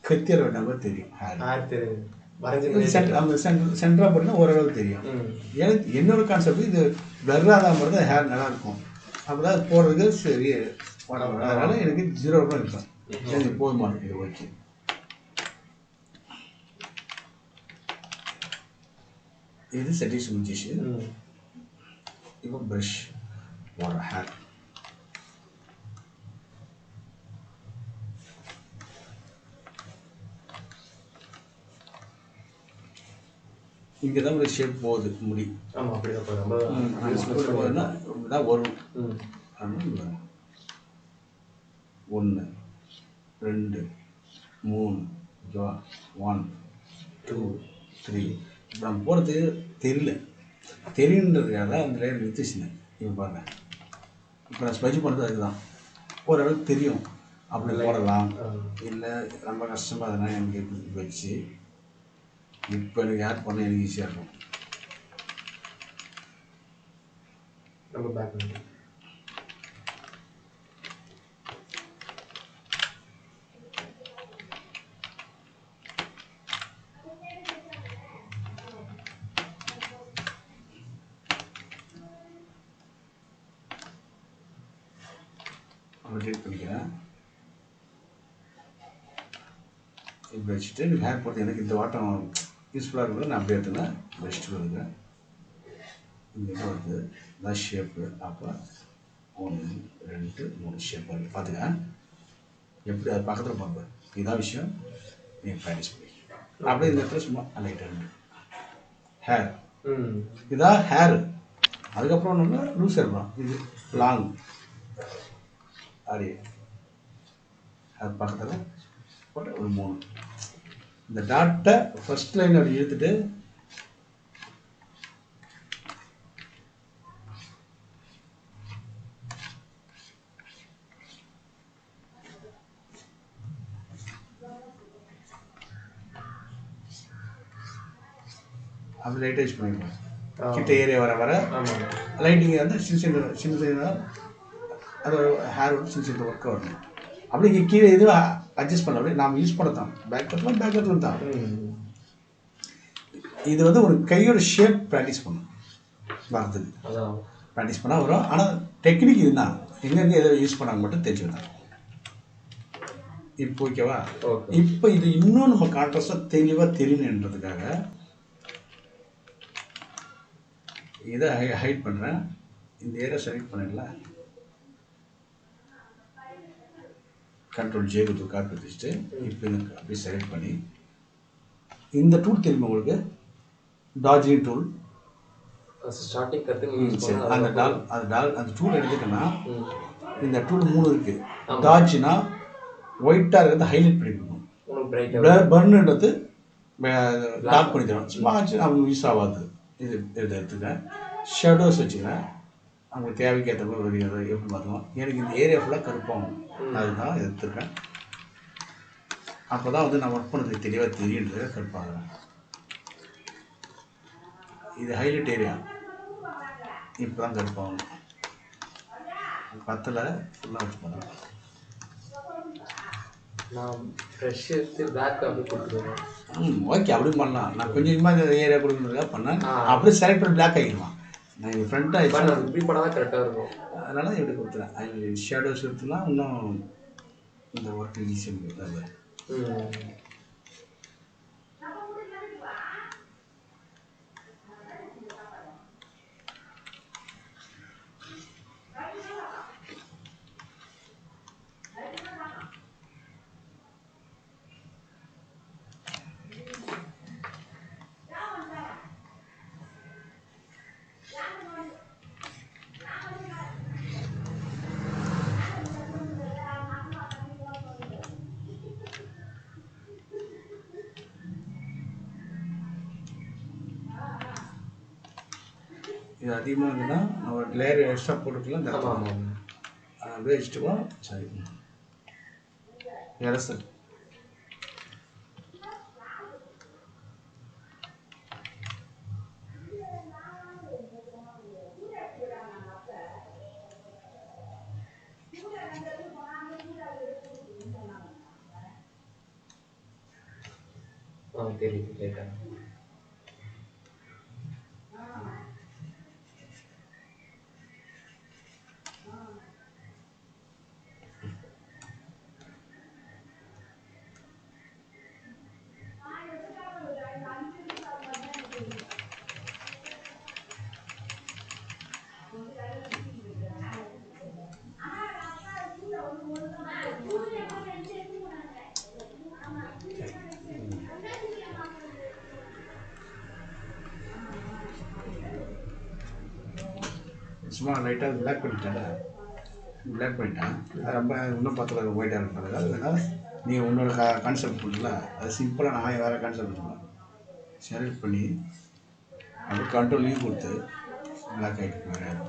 கத்தியற வேண்டாம் தெரியும் ஹேர் தெரியும். சென்டராக போட்டிங்கன்னா ஓரளவு தெரியும். எனக்கு என்னோட கான்செப்ட் இது ப்ளர்ராக தான் மாதிரி தான் ஹேர் நல்லாயிருக்கும். அப்போ தான் போடுறதுக்கு சரி அதனால் எனக்கு 0 கூட இருக்கும். எனக்கு போதுமானது இது ஓகே. இது செட்டிங்ஸ் முடிஞ்சிச்சு. இப்போ ப்ரஷ் போடுற ஹேர் இங்கே தான் ஒரு ஷேப் போகுது முடி. ஆமாம் அப்படி தான் வரும். 1 2 3 1 2 3 இப்போ நம்ம போகிறது தெரியுன்றதுக்காக தான் அந்த லைன் நிறுத்திச்சுங்க. இப்போ பாருங்கள் இப்போ நான் ஸ்பெஜ் பண்ணுறது அதுதான் ஓரளவுக்கு தெரியும். அப்படி போடலாம். இல்லை ரொம்ப கஷ்டமாக அதனால் எனக்கு வச்சு இப்போ எனக்கு ஆட் பண்ண எனக்கு ஈஸியாக இருக்கும். நம்ம பேக் பண்ணி ரொட்டேட் பண்ணிக்கிறேன். இப்படி வச்சுட்டு எனக்கு ஹேர் போட்டு எனக்கு இந்த வாட்டம் யூஸ்ஃபுல்லாக இருக்கும்போது நான் அப்படியே எடுத்துனேன் வச்சுட்டு வருங்க. இங்கே வருது இதான் ஷேப்பு. அப்போ 1 2 3 ஷேப் வருது பார்த்துக்க. எப்படி அது பக்கத்தில் பார்ப்பேன் இதுதான் விஷயம். நீங்கள் ப்ராக்டிஸ் பண்ணி அப்படியே இந்த இடத்துல சும்மா லைட்டாக ஹேர் இதான் ஹேரு. அதுக்கப்புறம் ஒன்று லூஸ் ஹேர் இது லாங் அப்படியே அது பக்கத்தில் போட்டு ஒரு 3 இந்த டாட்டை ஃபர்ஸ்ட் லைன் அப்படி இழுத்துட்டு அப்படி லைட்டாக பண்ணிடுவோம். கிட்ட ஏரியா வர லைட்டிங் வந்து சின்ன அது ஹேர் வந்து சின்ன ஒர்க்காக வரணும். அப்படி இங்கே கீழே எதுவும் அட்ஜஸ்ட் பண்ண அப்படியே நாம் யூஸ் பண்ணத்தான் பேக்கெட்டில் தான். இது வந்து ஒரு கையோட ஷேப் ப்ராக்டிஸ் பண்ணும் வரதுக்கு. ப்ராக்டிஸ் பண்ணால் வரும். ஆனால் டெக்னிக் இதுதான் எங்கெங்கே எதை யூஸ் பண்ணாங்க மட்டும் தெரிஞ்சுக்கலாம். இப்போ ஓகேவா? இப்போ இது இன்னும் நம்ம கான்ட்ராஸ்டாக தெளிவாக தெரியணுன்றதுக்காக இதை ஹைட் பண்ணுறேன். இந்த ஏரியா செலக்ட் பண்ணிடல, Ctrl+J கொடுத்து காப்பி வச்சுட்டு இப்போ எனக்கு அப்படியே செலக்ட் பண்ணி இந்த டூல் தெரியுமா உங்களுக்கு? Dodging tool. ஸ்டார்டிங் அந்த டூல் எடுத்துக்கன்னா இந்த டூல் 3 இருக்குது. டாஜ்னா ஒயிட்டாக இருக்கிறது ஹைலைட் பண்ணி கொடுக்கும். பர்னுன்றது டார்க் பண்ணி தரும். சும்மா ஆச்சு அவங்க யூஸ் ஆகாது. இது எடுத்துக்கிறேன். ஷேடோஸ் வச்சுக்கிறேன். அவங்களுக்கு தேவைக்கு ஏற்ற மாதிரி வருகிறது எப்படி பார்த்துக்கலாம். எனக்கு இந்த ஏரியா ஃபுல்லாக கருப்பாகும். அதுதான் எடுத்துருக்கேன். அப்போ தான் வந்து நான் ஒர்க் பண்ணுறதுக்கு தெளிவாக தெரியுன்றதை கருப்பாகிறேன். இது ஹைலைட் ஏரியா இப்போ தான் கருப்பாகும். 10ல் ஃபுல்லாக வச்சு பண்ணுறேன். நான் ஃப்ரெஷ் எடுத்து பேக் அப்படி கொடுத்துருவேன். ஓகே அப்படி பண்ணலாம். நான் கொஞ்சம் கொஞ்சமாக இந்த ஏரியா கொடுக்குறதுக்காக பண்ணேன். அப்படியே செலக்ட் பண்ணி பிளாக் ஆகிடுவான். நான் எங்கள் ஃப்ரெண்டாக இப்படி பண்ணால் தான் கரெக்டாக இருக்கும். அதனால் இப்படி கொடுத்துறேன். அது ஷேடோஸ் எடுத்துலாம் இன்னும் இந்த ஒர்க் ஈஸியாக இருக்குது. இது அதிகமாக இருந்ததுன்னா நம்ம லேயர் எக்ஸ்ட்ரா போட்டுக்கலாம். இந்த ஆமாம் ஆமாம். அப்படியே வச்சுட்டுவோம். சரி இரசல் தெரியுது கேட்டேன். சும்மா லைட்டாக பிளாக் பண்ணிட்டேன். பிளாக் பண்ணிட்டேன். அது ரொம்ப இன்னும் பார்த்துல ஒயிட்டாக இருக்கிறது. அதனால் நீ உன்னோட கான்செப்ட் பண்ணல, அது சிம்பிளாக நான் வேறு கான்செப்ட் பண்ணுவேன். செலக்ட் பண்ணி அப்படியே கண்ட்ரோல் லீவ் கொடுத்து பிளாக் ஆகிட்டு போயிடுறேன்.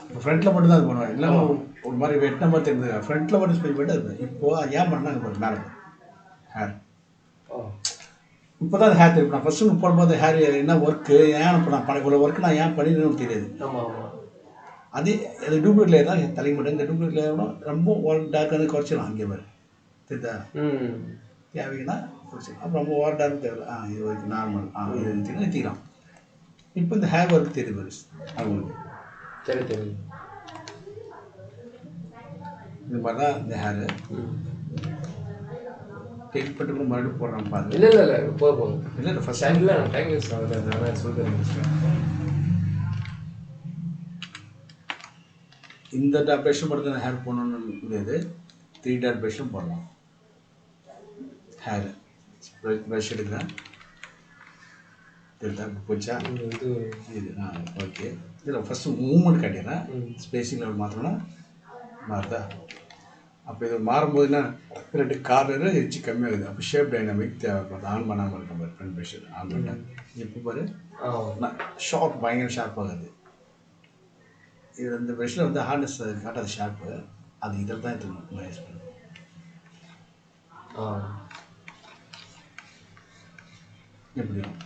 இப்போ ஃப்ரண்ட்டில் மட்டும் தான் அது பண்ணுவேன். இல்லைன்னா ஒரு மாதிரி வெட்டின மாதிரி தெரிஞ்சது. ஃப்ரண்ட்டில் மட்டும் ஸ்பெல் பண்ணிட்டு அது இப்போது ஏன் பண்ணாங்க பாரு மேலே ஹேர். இப்போ தான் அது ஹேர் தெரியும். நான் ஃபஸ்ட்டு போடும்போது ஹேர் என்ன ஒர்க்கு ஏன் இப்போ நான் இவ்வளோ ஒர்க்கு நான் ஏன் பண்ணிடணும்னு தெரியாது. ஆமாம் ஆமாம். அது டூப்ளிகேட் லேயர் தான் தலைக்கு மட்டும். இந்த டூப்ளிகேட் லேயர்னா ரொம்ப டார்க் வந்து குறைச்சிடலாம். அங்கே பாரு தெரியுதா? தேவைன்னா குறைச்சிடலாம். அப்புறம் ரொம்ப ஓவர் டார்க் தேவை. இது வரைக்கும் நார்மல். இது நிறுத்திக்கலாம். இப்போ இந்த ஹேர் ஒர்க் தெரியுது பாரு அவங்களுக்கு. சரி தெரியுது. இந்த மாதிரி தான் இந்த ஹேரு டெக்ட் பண்ணிட்டு கூட மறுபடியும் போடுறான் பாருங்க. இல்லை இல்லை இல்லை போதும். இல்லை இல்லை ஃபஸ்ட் டைம் இல்லை டைம் வேஸ்ட் ஆகுது. நான் சொல்கிறேன். இந்த ப்ரஷ்ஷும் மட்டும் தான் ஹேர் போடணும்னு முடியாது. 3 டாட் ப்ரஷ்ஷும் போடலாம். ஹேர் ப்ரஷ் எடுக்கிறேன். தெரியுதா போச்சா? இது ஓகே. இதில் ஃபஸ்ட்டு மூவ்மெண்ட் காட்டிடுறேன். ஸ்பேசிங் லெவல் மாற்றணும்னா மாறுதா? அப்போ இது மாறும்போது என்ன 2 கார்னர் எச்சு கம்மியாகுது. அப்போ ஷேப் டைனாமிக் தேவைப்படுது. ஆன் பண்ணாமல் இருக்க பாரு ஃப்ரண்ட் ப்ரஷ் ஆன் பண்ணிட்டேன். இப்போ பாரு ஷார்ப் பயங்கர ஷார்ப் ஆகுது. இது இந்த ப்ரஷ்ஷில் வந்து ஹார்ட்னஸ் காட்டாது ஷார்ப்பு. அது இதில் தான் எடுத்துக்கணும் மைனஸ் பண்ணி. எப்படியும்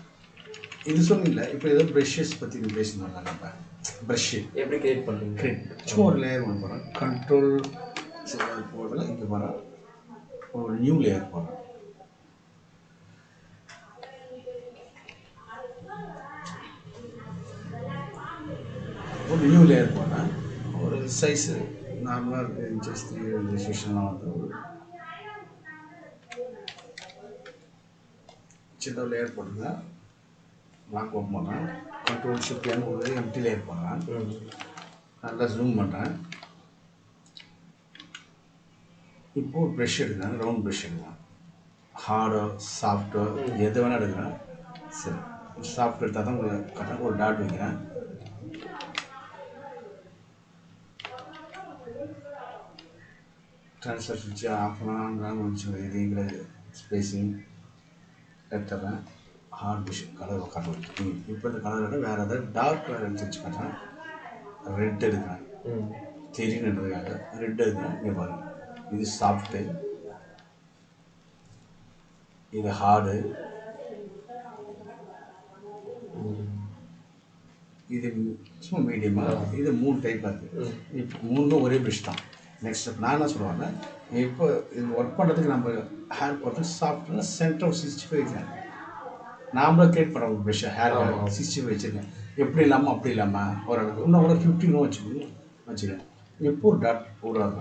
இது சொன்னீங்கள. இப்போ ஏதோ ப்ரஷ்ஷஸ் பற்றி நீ பேசணும். நம்ம ப்ரஷ்ஷு எப்படி கிரியேட் பண்ணுறீங்க? சும்மா ஒரு லேயர் ஒன்று போகிறேன். கண்ட்ரோல் போடுறதுல இங்கே போகிறேன். ஒரு நியூ லேயர் போடுறேன். ஒரு நியூ லேயர் போடுறேன். ஒரு சைஸு நார்மலாக இருக்குது. இன்ச்சஸ் 3 ரெஜிஸ்ட்ரேஷன்லாம் வந்து ஒரு சின்ன லேயர் போட்டுங்க. லாக் ஓப்பன் பண்ணுறேன். கண்ட்ரோல் ஷிஃப்ட் என் ஒரு எம்டி லேயர் போடுறேன். நல்லா ஜூம் பண்ணுறேன். இப்போது ஒரு ப்ரெஷ் எடுக்கிறேன். ரவுண்ட் ப்ரெஷ் எடுக்கிறேன். ஹார்டோ சாஃப்டோ எது வேணால் எடுக்கிறேன். சரி சாஃப்ட் எடுத்தால் தான் உங்களுக்கு கரெக்டாக ஒரு டாட் வைக்கிறேன். ட்ரான்ஸ்ஃபர் சுவிட்சு ஆஃப் பண்ணால் முடிச்சு இதுங்கிற ஸ்பேஸிங் எடுத்துறேன். ஹார்ட் ப்ரெஷ் கலர் கலர் இப்போ இந்த கலரோட வேறு ஏதாவது டார்க் கலர் எடுத்து வச்சு காட்டுறேன். ரெட் எடுக்கிறேன். தெரியுன்றதுக்காக ரெட் எடுக்கிறேன். இங்கே பாருங்கள். இது சாஃப்ட்டு, இது ஹார்டு, இது சும்மா மீடியமாக. இது 3 டைப்பாக இருக்குது. இப்போ 3 ஒரே ப்ரஷ் தான். நெக்ஸ்ட் ஸ்டெப் நான் என்ன சொல்லுவாங்க, இப்போ இது ஒர்க் பண்ணுறதுக்கு நம்ம ஹேர் போகிறதுக்கு சாஃப்ட்னா சென்டர் ஆஃப் 65 வைக்கிறேன். நாமளும் கிரியேட் பண்ணுற ஒரு ப்ரஷ் ஹேர் 65 வச்சுருக்கேன். எப்படி இல்லாமல் அப்படி இல்லாமல் ஓரளவுக்கு இன்னும் கூட 15 வச்சுக்கேன். இப்போ ஒரு டாட் போடுறாங்க.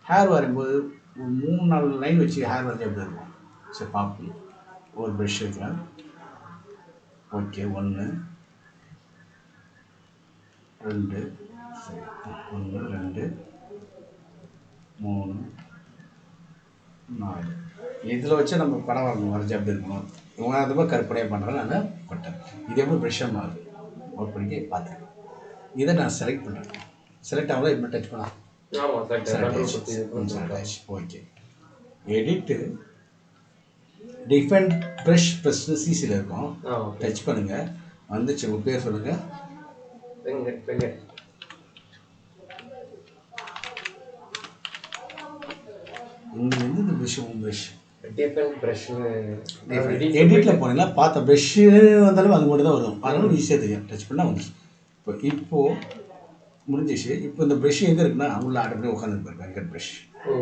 ஹேர் வரையும்போது ஒரு 3-4 லைன் வச்சு ஹேர் வரைஞ்சி எப்படி இருக்கும். சரி பார்ப்போம். ஒரு ப்ரஷ் வைக்கிறேன். ஓகே 1 2 சரி 1 2 3 4 இதில் வச்சு நம்ம படம் வரைஞ்சி எப்படி இருக்கணும். இவங்க அதுமாதிரி கற்பனையாக பண்ணுறேன். நான் பட்டேன். இது எப்படி ப்ரெஷ்ஷாக மாறுது ஒர்க் பண்ணி பார்த்துருக்கேன். இதை நான் செலக்ட் பண்ணுறேன். செலக்ட் ஆகலாம் எப்படி டச் பண்ணலாம். ஓகே எடிட்டு டிஃபெண்ட் ப்ரெஷ் ப்ரெஸ் சிசியில் இருக்கும். டச் பண்ணுங்கள். வந்துச்சு. உங்கள் பேர் சொல்லுங்கள். வெங்கட் வெங்கட். இங்கேருந்து இந்த ப்ரெஷ் ப்ரெஷ் டிஃபன் ப்ரஷ்னு எடிட்டில் போனீங்கன்னா பார்த்த ப்ரெஷ்ஷு வந்தாலும் அது மட்டும் தான் வரும். அதனால ஈஸியாக தெரியும். டச் பண்ணால் வந்துச்சு. இப்போது முடிஞ்சிச்சு. இப்போ இந்த ப்ரெஷ் எங்கே இருக்குன்னா உள்ள ஆட்டோமேட்டிக் உட்காந்துருப்பாரு வெங்கட் ப்ரெஷ். ஓ.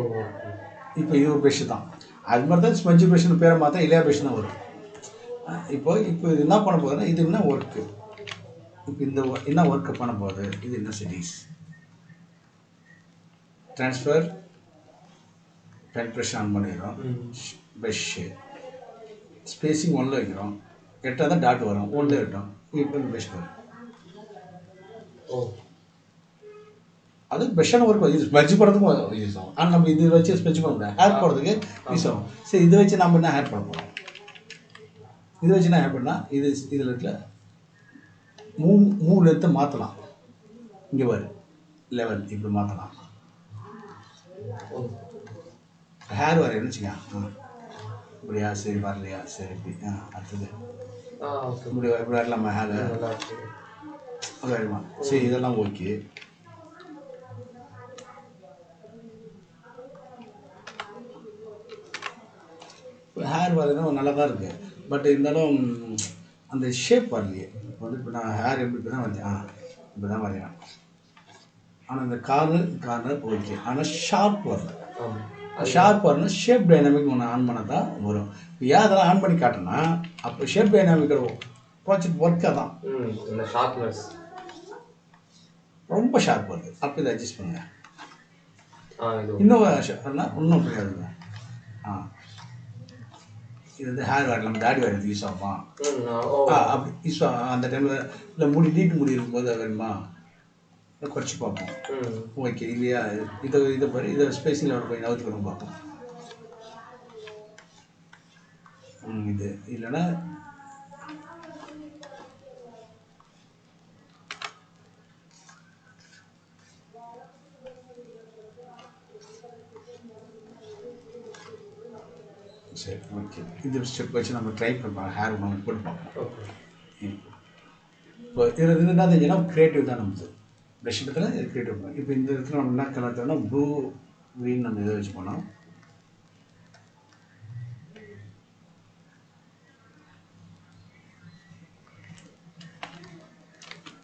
இப்போ இது ஒரு ப்ரெஷ்ஷு தான். அது மாதிரி தான் ஸ்பஞ்சு ப்ரெஷ்னு பேரை மாற்ற இல்லையா ப்ரெஷ் தான் வரும். இப்போ இது என்ன பண்ண போகுதுன்னா இது என்ன ஒர்க்கு, இப்போ இந்த என்ன ஒர்க்கு பண்ண போகுது, இது என்ன settings, transfer pen brush on பண்ணிடுறோம். ப்ரெஷ்ஷு ஸ்பேஸிங் ஒன்றில் வைக்கிறோம். எட்டாக தான் டாட் வரும். ஒன்றில் இருக்கட்டும். இப்போ இந்த ப்ரெஷ் வரும். ஓ. அது பெஸ்ட்டான ஒர்க் இது ஸ்மெட்ச் போடுறதுக்கும் யூஸ் ஆகும். ஆனால் நம்ம இது வச்சு ஸ்மெட்ச் பண்ண முடியாது. ஹேர் போடுறதுக்கு யூஸ் ஆகும். சரி, இதை வச்சு நம்ம என்ன ஹேர் பண்ண போகிறோம், இதை வச்சு நான் ஹேர் பண்ணால் இது இதில் இருக்க மூணு எடுத்து மாற்றலாம். இங்கே வரு லெவல் இப்படி மாற்றலாம். ஹேர் வர என்னச்சுங்க இப்படியா, சரி வரலையா, சரி இப்படி அடுத்தது இப்படி இப்படி வரலாமா ஹேர் வருமா, சரி இதெல்லாம் ஓகே. ஹேர் பார்த்தீங்கன்னா நல்லா தான் இருக்குது. பட் இருந்தாலும் அந்த ஷேப் வரலையே. இப்போ வந்து இப்போ நான் ஹேர் எப்படி இப்படி தான் வரைஞ்சேன், இப்படி தான் வரையேன். ஆனால் இந்த கார்னர் ஓகே. ஆனால் ஷார்ப் வரல. ஷார்ப் வரணும். ஷேப் டைனாமிக் ஒன்று ஆன் பண்ண தான் வரும். ஏன் அதெல்லாம் ஆன் பண்ணி காட்டினா அப்போ ஷேப் டைனாமிக் ப்ராஜெக்ட் ஒர்க்காக தான் ஷார்ப்னஸ் ரொம்ப ஷார்ப் வருது. அப்போ இதை அட்ஜஸ்ட் பண்ணுங்க. இன்னும் ஷார்ப்னா இன்னும் புரியாதுங்க. இது வந்து ஹேர் வேர் நம்ம தாடி வேறு யூஸ் ஆகுமா, அப்படி யூஸ் ஆகும். அந்த டைமில் இல்லை முடி நீட்டு முடி இருக்கும்போது வேணுமா குறைச்சி பார்ப்போம். ஓகே இல்லையா, இதை பாரு, இதை ஸ்பேஸில் கொஞ்சம் நவுத்துக்கணும் பார்ப்போம். இது இல்லைன்னா சரி ஓகே. இந்த ஸ்டெப் வச்சு நம்ம ட்ரை பண்ணுறோம். ஹேர் நம்ம போட்டு பார்ப்போம். இப்போ இதில் இருந்து என்ன தெரிஞ்சுன்னா க்ரியேட்டிவ் தான் நமக்கு. ப்ரெஷ் இடத்துல இது க்ரியேட்டிவ் பண்ணோம். இப்போ இந்த இடத்துல நம்ம என்ன கலர் தரோம்னா ப்ளூ க்ரீன் நம்ம இதை வச்சு போனோம்.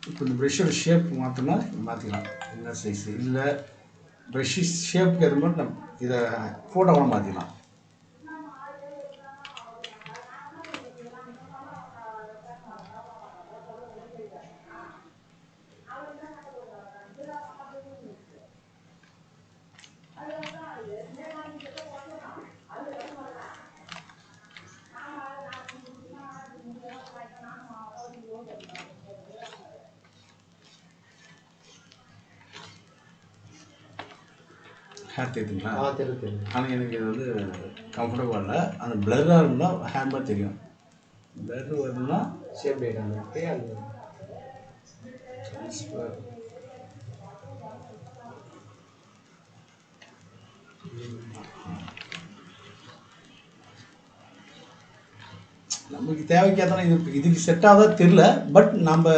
இப்போ இந்த ப்ரெஷ்ஷோட ஷேப் மாற்றினா மாற்றிக்கலாம். என்ன சைஸு இல்லை ப்ரெஷ்ஷு ஷேப்புக்கு ஏற்ற மாதிரி நம்ம இதை ஃபோட்டோவாக மாற்றிக்கலாம். ஹேர் தெரியுதுங்களா? தெரியும். ஆனால் எனக்கு இது வந்து கம்ஃபர்டபுள் இல்லை. அந்த பிளர்ராக இருந்தால் ஹேர் மாதிரி தெரியும். பிளர் வருதுன்னா ஷேப் டைனாமிக் அது நமக்கு தேவைக்காதான இதுக்கு செட் ஆகாத தெரியல. பட் நம்ம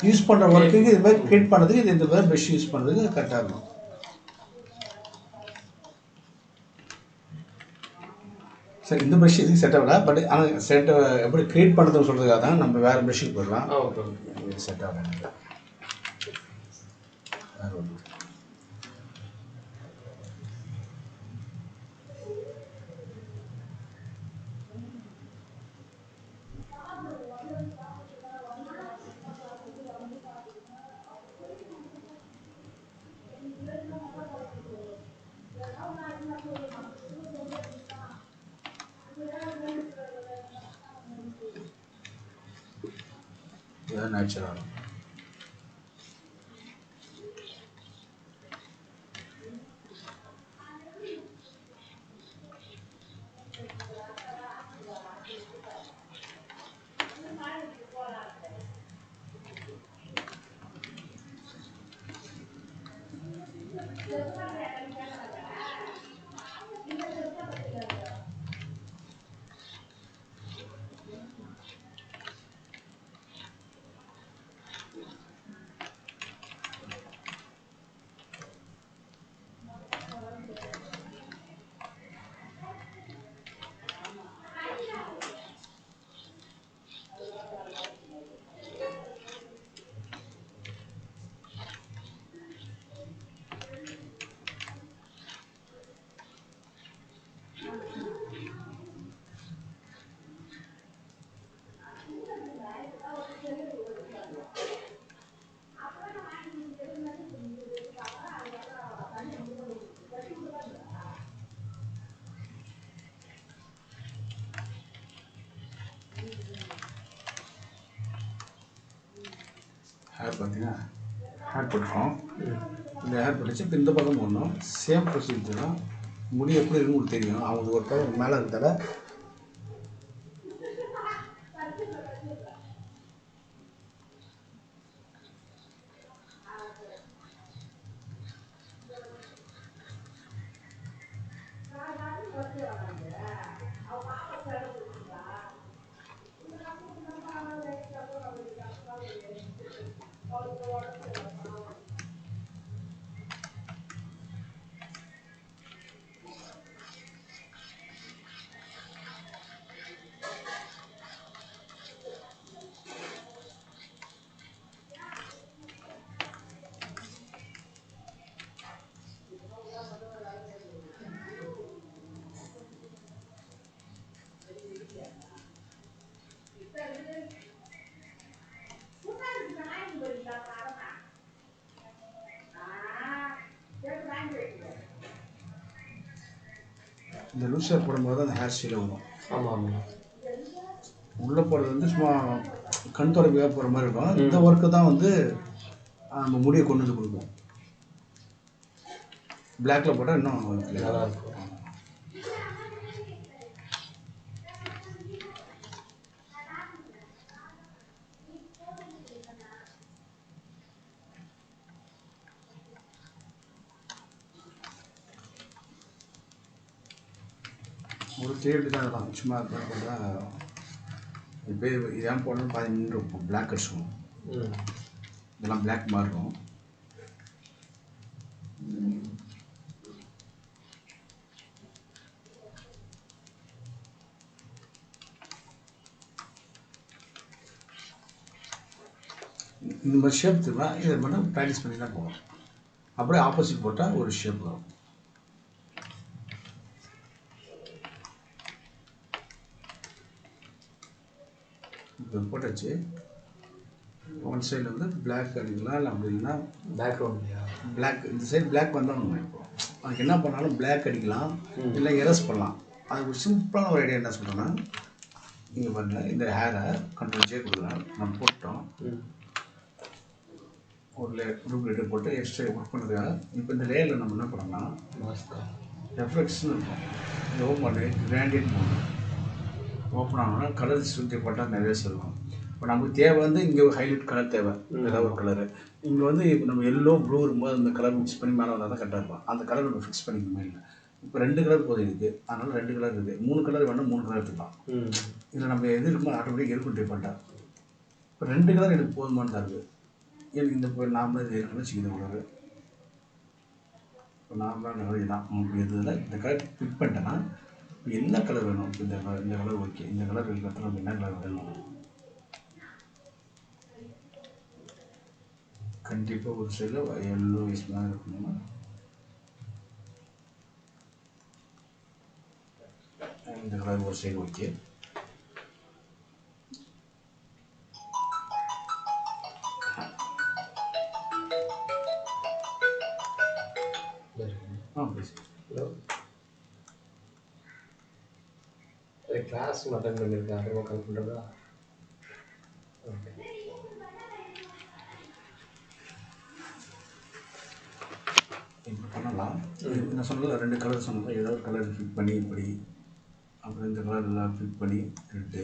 யூஸ் பண்ணுற ஒர்க்குக்கு இது மாதிரி க்ரியேட் பண்ணுறதுக்கு இது இந்த மாதிரி ப்ரெஷ் யூஸ் பண்ணுறதுக்கு கரெக்டாக இருக்கும். சரி, இந்த ப்ரெஷ் இதுக்கு செட் ஆகல. பட் ஆனால் செட் எப்படி க்ரியேட் பண்ணுறதுன்னு சொல்கிறதுக்காக தான் நம்ம வேறு ப்ரெஷ்ஷுக்கு போயிடலாம். இது செட் ஆகலாம். வேறு ஒன்று இதுதான் நேச்சுரல். பார்த்தீங்கன்னா ஹேர் போட்டுருக்கோம். இந்த ஹேர் போட்டுச்சு. இப்போ இந்த பக்கம் போடணும். சேம் ப்ரொசீஜர் தான். முடி எப்படி இருக்குன்னு உங்களுக்கு தெரியும். அவங்களுக்கு ஒரு பக்கம் மேலே இருந்தால இந்த லூஸர் போடும்போது அந்த ஹேர் ஸ்டைல் வரும். ஆமாம் ஆமாம். உள்ளே போகிறது வந்து சும்மா கண் தொடர்பியாக போகிற மாதிரி இருக்கும். இந்த ஒர்க்கு தான் வந்து நம்ம முடியை கொண்டு வந்து கொடுக்கும். பிளாக்ல போட்டால் இன்னும் நல்லா இருக்கும். ஒரு தேடி தான் இதெல்லாம் சும்மா போட்டால் இப்போ இதான் போடணும் 15 இருக்கும். பிளாக் அடிச்சுக்கும். இதெல்லாம் பிளாக் மாதிரி இருக்கும். இந்த மாதிரி ஷேப் தெரியுமா? இதை மட்டும் ப்ராக்டிஸ் பண்ணி தான் போகணும். அப்படியே ஆப்போசிட் போட்டால் ஒரு ஷேப் வரும். இப்போ போட்டாச்சு. ஒன் சைடில் வந்து பிளாக் அடிக்கலாம். இல்லை அப்படி இல்லைன்னா பேக்ரவுண்ட் இல்லையா? பிளாக் இந்த சைடு பிளாக் வந்தோம். இப்போ அதுக்கு என்ன பண்ணாலும் பிளாக் அடிக்கலாம், இல்லை எரஸ் பண்ணலாம். அதுக்கு ஒரு சிம்பிளான ஒரு ஐடியா என்ன சொல்கிறேன்னா, நீங்கள் பாருங்கள், இந்த ஹேரை கண்ட்ரோல் ஜே கொடுக்கலாம். நம்ம போட்டோம். ஒரு லேயர் போட்டு எக்ஸ்ட்ரா ஒர்க் பண்ணுறதுக்காக இப்போ இந்த லேயரில் நம்ம என்ன பண்ணோம்னா ரெஃப்ளெக்ஷன் இருக்கும். இந்த ஓப்பன் பண்ணி கிராண்டியன் போடணும். ஓப்பன் ஆனோன்னா கலர் சுற்றி போட்டால் நிறைய சொல்லுவோம். இப்போ நமக்கு தேவை வந்து இங்கே ஒரு ஹைலைட் கலர் தேவை, ஏதாவது ஒரு கலரு. இங்கே வந்து இப்போ நம்ம எல்லோ ப்ளூ இருக்கும்போது அந்த கலர் மிக்ஸ் பண்ணி மேலே வந்தால் தான் கரெக்டாக இருக்கும். அந்த கலர் நம்ம ஃபிக்ஸ் பண்ணிக்கணுமே இல்லை. இப்போ 2 கலர் போதும் இருக்குது. அதனால் 2 கலர் இருக்குது. 3 கலர் வேணும், 3 கலர் எடுத்துக்கலாம். இதில் நம்ம எது இருக்கும்போது ஆட்டோமேட்டிக் இருக்கும் டிஃபரெண்ட்டாக. இப்போ 2 கலர் எனக்கு போதுமானதாக இருக்குது. எனக்கு இந்த இப்போ நார்மலாக இது இருக்குன்னு வச்சுக்கிது கலரு. இப்போ நார்மலான கலர் இதுதான். உங்களுக்கு இதில் இந்த கலர் பிக் பண்ணிட்டேன்னா இப்போ என்ன கலர் வேணும்? இப்போ இந்த கலர் ஓகே. இந்த கலர் இருக்கிறது நம்ம என்ன கலர் வேணும்? கண்டிப்பாக ஒரு சைடில் எல்லோ தான் இருக்கணுமா? இந்த கலர் ஒரு சைடு ஓகே. கிளாஸ் அட்டன் பண்ணியிருக்கேன். அதை கல் பண்ணுறதா? ஓகே. இப்படி பண்ணலாம். நான் சொன்னதில் 2 கலர் சொன்னதில் ஏதாவது கலர் ஃபிட் பண்ணி இப்படி, அப்புறம் இந்த கலர் எல்லாம் ஃபிட் பண்ணி ரெட்டு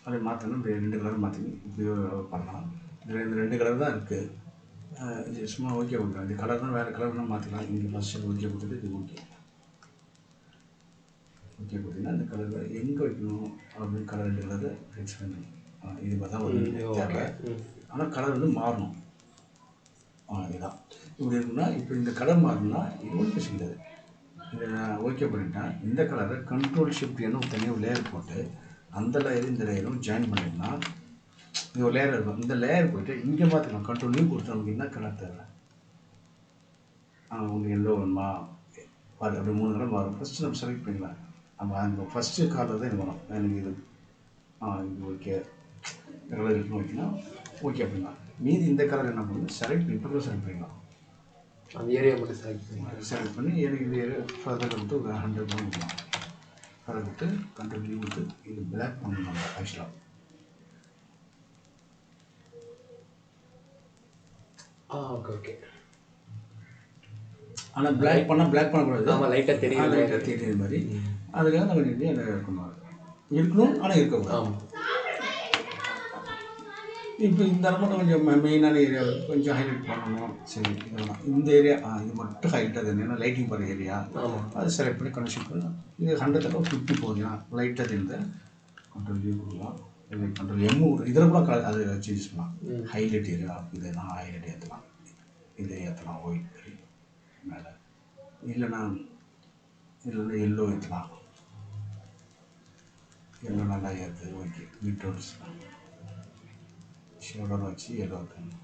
அப்படி மாற்றணும். இப்படி 2 கலர் மாற்றி இப்படி பண்ணலாம். இதில் இந்த 2 கலர் தான் இருக்குது. இது சும்மா ஓகே கொடுக்கலாம். இந்த கலர்னால் வேறு கலர்னால் மாற்றிக்கலாம். இங்கே ஃபஸ்ட்டு ஓகே கொடுத்துட்டு இது ஓகே கொடுத்தீங்கன்னா இந்த கலரில் எங்கே வைக்கணும் அப்படின்னு கலர் 2 கலரை ஃபிக்ஸ் பண்ணணும். இது பார்த்தா ஒரு தேவை. ஆனால் கலர் வந்து மாறணும். இதுதான் இப்படி இருக்குன்னா இப்போ இந்த கலர் மாறணும்னா இது ஒன்றும் பிரச்சனை கிடையாது. இதை நான் ஓகே பண்ணிட்டேன். இந்த கலரை கண்ட்ரோல் ஷிஃப்ட் என்ன தனியாக ஒரு லேயர் போட்டு அந்த லேயரும் இந்த லேயரும் ஜாயின் பண்ணிங்கன்னா இது ஒரு லேயர் இருக்கும். இந்த லேயர் போய்ட்டு இங்கே மாற்றிக்கலாம். கண்ட்ரோலையும் கொடுத்து நமக்கு என்ன கலர் தேவை, உங்களுக்கு எல்லோ வேணுமா பாரு, அப்படி 3 கலர் மாறும். ஃபஸ்ட்டு நம்ம செலக்ட் பண்ணிக்கலாம். நம்ம அந்த ஃபஸ்ட்டு கலர் தான் இது வரும். எனக்கு இது இது ஓகே, இந்த கலர் இருக்குன்னு ஓகேனா ஓகே அப்படின்னா மீதி இந்த கலர் என்ன பண்ணணும், செலக்ட் பண்ணி இப்போ செலக்ட் பண்ணிக்கலாம். அந்த ஏரியா மட்டும் செலக்ட் பண்ணி எனக்கு இந்த ஏரியா ஃபர்தர் கொடுத்து ஒரு 100 கொடுக்கலாம். ஃபர்தர் கொடுத்து கண்ட்ரோல் கொடுத்து இது பிளாக் பண்ணணும். ஆக்சுவலாக ஓகே ஓகே. ஆனால் பிளாக் பண்ணக்கூடாது. ஆமாம், லைட்டாக தெரியுது. லைட்டாக தெரியுற மாதிரி அதுக்காக நம்ம என்ன இருக்கணும், ஆனால் இருக்கக்கூடாது. ஆமாம். இப்போ இந்த அளவுக்கு கொஞ்சம் மெயினான ஏரியா கொஞ்சம் ஹைலைட் பண்ணணும். சரி, இதெல்லாம் இந்த ஏரியா இது மட்டும் ஹைலைட்டாக தெரியும், ஏன்னா லைட்டிங் போகிற ஏரியா. அது செலக்ட் பண்ணி கனெக்ஷன் பண்ணலாம். இது 100 50 போகுதுன்னா லைட்டாக தெரிந்த கண்ட்ரோல் வியூ கொடுக்கலாம். இது கண்ட்ரோல் எம்மு இதில் கூட அது சேஞ்ச் பண்ணலாம். ஹைலைட் ஏரியா இதெல்லாம் ஹைலைட் ஏற்றலாம், இதை ஏற்றலாம் ஒயிட் மேலே. இல்லைன்னா எல்லோ ஏற்றலாம். எல்லோ நல்லா ஏற்று ஓகே. மிட் ரோட்ஸ் ஷோல்டர் வச்சு எல்லோ ஏற்றணும்.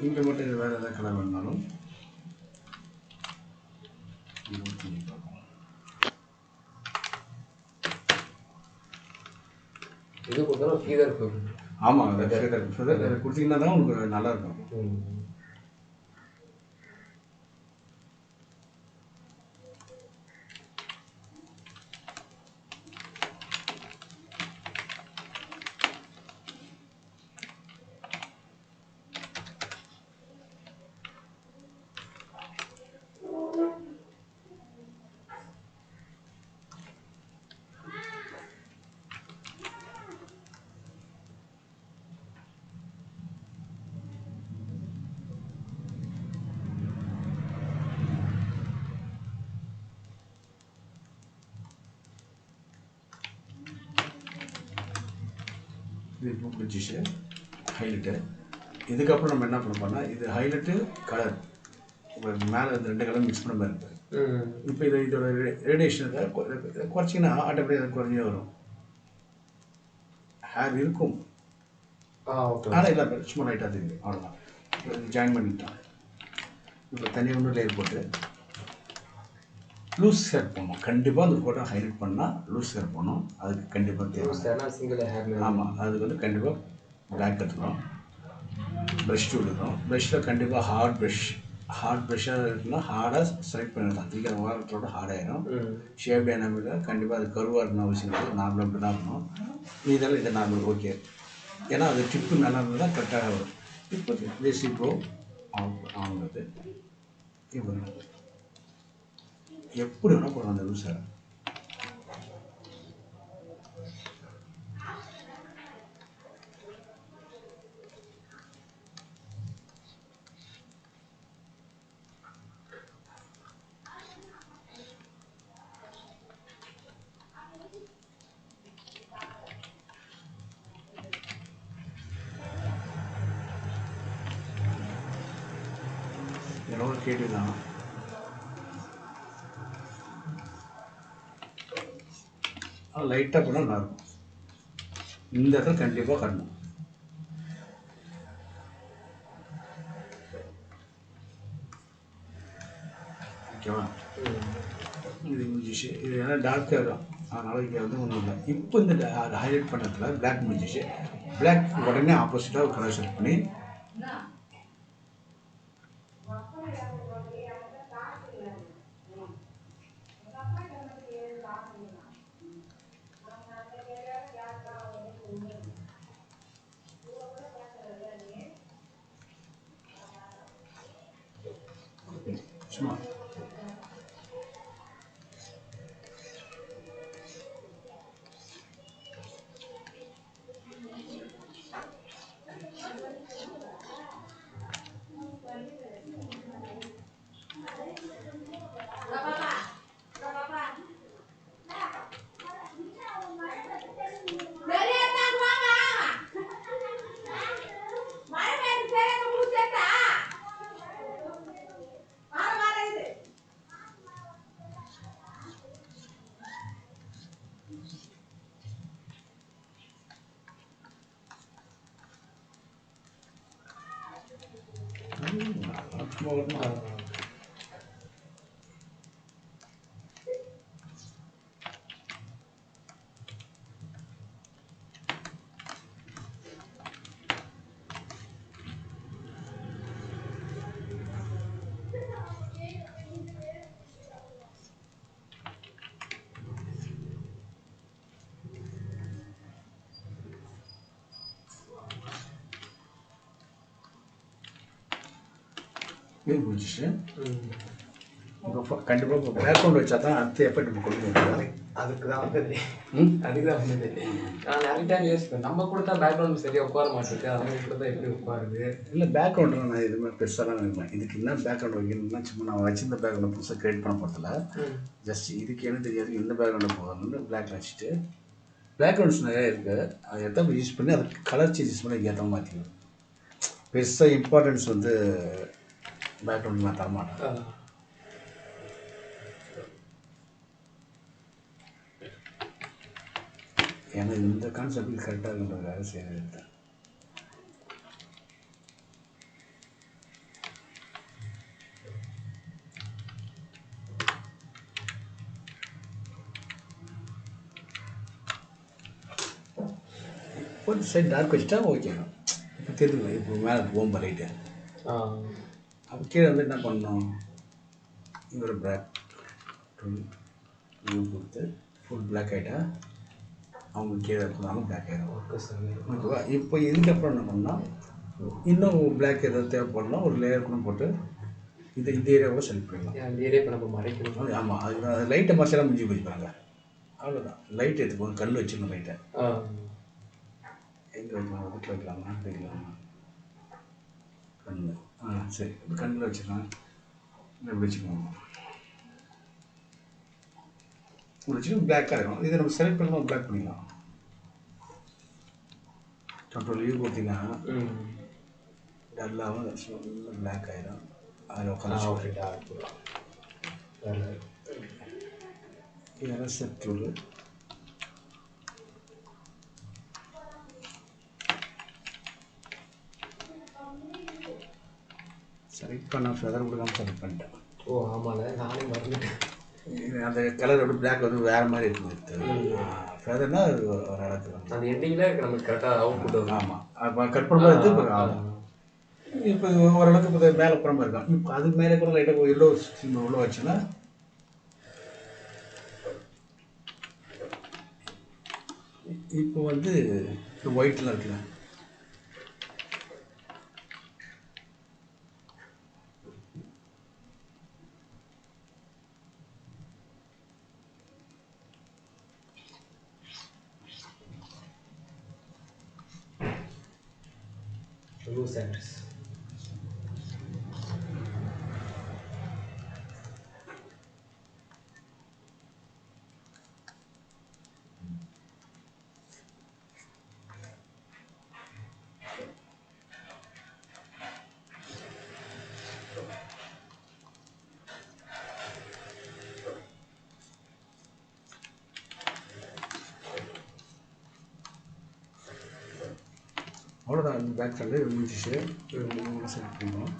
இங்கே மட்டும் இது வேறு எதாவது கலர் வேணாலும் இது கொடுத்தாலும் ஃபீதர். ஆமாம், அந்த ஃபெதர் கொடுத்தீங்கன்னா தான் உங்களுக்கு நல்லாயிருக்கும். இது இப்போ முடிஞ்சிச்சு ஹைலைட்டு. இதுக்கப்புறம் நம்ம என்ன பண்ணோம்னா, இது ஹைலைட்டு கலர் இப்போ மேலே இந்த 2 கலர் மிக்ஸ் பண்ண மாதிரி இருக்குது. இப்போ இதோட ரேடியேஷனை குறைச்சிங்கன்னா ஆட்டோமேட்டிக் அது குறைஞ்சே வரும். ஹேர் இருக்கும், ஆனால் இல்லை சும்மா லைட்டாக தெரியும், அவ்வளோதான். ஜாயின் பண்ணிட்டான். இப்போ தனியாக ஒன்று லேயர் போட்டு லூஸ் ஹேர் போடணும். கண்டிப்பாக அந்த ஃபோட்டோ ஹைலைட் பண்ணால் லூஸ் ஹேர் போடணும். அதுக்கு கண்டிப்பாக தேவை. Single hair. ஆமாம், அதுக்கு வந்து கண்டிப்பாக பிளாக் எடுத்துக்கணும். ப்ரஷ் டூல் இருக்கணும். ப்ரஷ்ஷில் கண்டிப்பாக ஹார்ட் ப்ரஷ்ஷாக இருக்குன்னா ஹார்டாக செலக்ட் பண்ணிடலாம். சீக்கிரம் வாரத்தோட ஹார்டாயிடும். ஷேப் டைனாமிக்கில் கண்டிப்பாக அது கருவாக இருக்கணும் அவசியம் இல்லை. நார்மலாக இப்படி தான் இருக்கணும். இதெல்லாம் இது நார்மல் ஓகே. ஏன்னா அது டிப்பு நல்லா இருந்தால் தான் கரெக்டாக வரும். இப்போ தேசி ப்ரோ அவங்களுக்கு இப்போ எப்படி வேணால் போடணும் அந்த லூஸை. என்னோட கேள்வி தான், லைட்டாக பண்ணால் நல்லாயிருக்கும். இந்த இடத்துல கண்டிப்பாக காட்டணும். ஓகேவா? இது முடிஞ்சிச்சு. இது ஏன்னா டார்க்காக இருக்கும், அதனால் இங்கே வந்து ஒன்றும் இல்லை. இப்போ இந்த ஹைலைட் பண்ணுறதுல பிளாக் முடிஞ்சிச்சு. பிளாக் உடனே ஆப்போசிட்டாக ஒரு கலர் செட் பண்ணி சும்மா இது முடிஞ்சிச்சு. இப்போ கண்டிப்பாக இப்போ பேக்ரவுண்ட் வச்சா தான் அடுத்த எஃபெக்ட் நம்ம கொண்டு வந்துடும். அதுக்கு தான் வந்தது. நான் நிறைய டைம் யோசிப்பேன், நம்ம கொடுத்தா பேக்ரவுண்ட் சரியாக உட்கார மாட்டேங்குது, அவங்க கொடுத்தா எப்படி உட்காருது. இல்லை பேக்ரவுண்டில் நான் எதுவுமே பெருசாலாம் நினைப்பேன். இதுக்கு என்ன பேக்ரவுண்ட் வைக்கணும்னா சும்மா நான் வச்சிருந்த பேக்ரவுண்ட் புதுசாக க்ரியேட் பண்ண போகிறதில்ல. ஜஸ்ட் இதுக்கு என்ன தெரியாது எந்த பேக்ரவுண்டில் போகணும்னு பிளாக் வச்சுட்டு பேக்ரவுண்ட்ஸ் நிறையா இருக்குது. அதை எத்தனை யூஸ் பண்ணி அதுக்கு கலர் சேஞ்சஸ் பண்ணி ஏற்ற மாற்றிக்கணும். பெருசாக இம்பார்ட்டன்ஸ் வந்து பேக்ரவுண்ட் நான் தரமாட்டேன். ஏன்னா இந்த கான்செப்ட் கரெக்டாக இருக்குன்றதுக்காக செய்யறது. ஒரு சைட் டார்க் வச்சுட்டா ஓகே. இப்போ தெரியுது இப்போ மேலே போகும் லைட்டு. அப்போ கீழே வந்து என்ன பண்ணணும், இவரோட பிளாக் கொடுத்து ஃபுல் பிளாக் ஆகிட்டா அவங்க கீழே இருக்கிறாலும் பிளாக் ஆகிடும். ஓகேவா? இப்போ இதுக்கப்புறம் என்ன பண்ணால் இன்னும் பிளாக் எதாவது தேவைப்படலாம் ஒரு லேயர் கூட போட்டு இந்த ஏரியாவை செலக்ட் பண்ணலாம். இந்த ஏரியா இப்போ நம்ம மறைக்கணும். ஆமாம், அது லைட்டை மசாலா முடிஞ்சு போய்ப்பாங்க. அவ்வளோதான். லைட் எடுத்துக்கோங்க, கல் வச்சிடணும் லைட்டை. எங்கே வைக்கலாம்? வீட்டில் வைக்கலாமா வைக்கலாமா? கல். சரி, கண்ணில் வச்சுக்கலாம். இப்படி வச்சுக்கோங்க. முடிச்சுட்டு பிளாக்காக இருக்கும். இதை நம்ம செலக்ட் பண்ணலாம், பிளாக் பண்ணிக்கலாம். டோட்டல் வியூ பார்த்தீங்கன்னா டல்லாகவும் பிளாக் ஆகிடும். அதில் உட்காந்து இதெல்லாம் செட் செலக்ட் பண்ண ஃபெதர் கொடுக்காம செலக்ட் பண்ணிட்டேன். ஓ ஆமாம்ல, நானே மறந்துட்டேன். அந்த கலர் அப்படி பிளாக் வந்து வேறு மாதிரி இருக்குது. ஃபெதர்னா அது ஒரு இடத்துல அந்த எண்டிங்கில் நமக்கு கரெக்டாக அவுட் புட் வரும். ஆமாம், அப்போ கட் பண்ணும்போது எடுத்து இப்போ ஆகும். இப்போ ஓரளவுக்கு இப்போ மேலே புறமா இருக்கான். இப்போ அதுக்கு மேலே கூட லைட்டாக எல்லோ உள்ள வச்சுன்னா இப்போ வந்து இப்போ ஒயிட்லாம் இருக்குல்ல, லூஸ் ஆக்ட்ரஸ். அவ்வளோதான். இந்த பேக் சைடு முடிஞ்சிச்சு. செலக்ட் பண்ணுவோம்.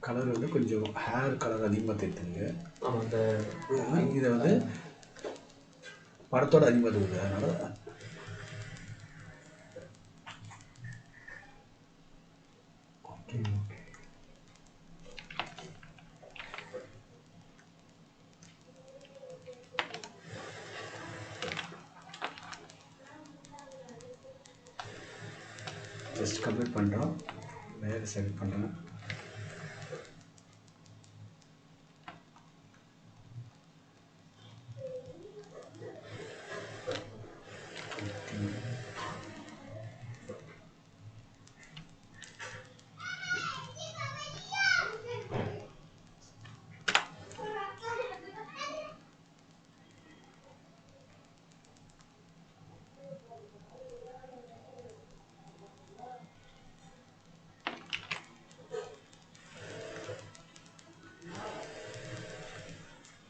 கலர் வந்து கொஞ்சம் ஹேர் கலர் அதிகமாக தெரியுதுங்க. ஆமாம், அந்த இதை வந்து படத்தோட அதிகமாக இருக்குது. அதனால் ஓகே ஓகே. ஜஸ்ட் கம்ப்ளீட் பண்ணுறோம். வேறு செலக்ட் பண்ணுறேன்.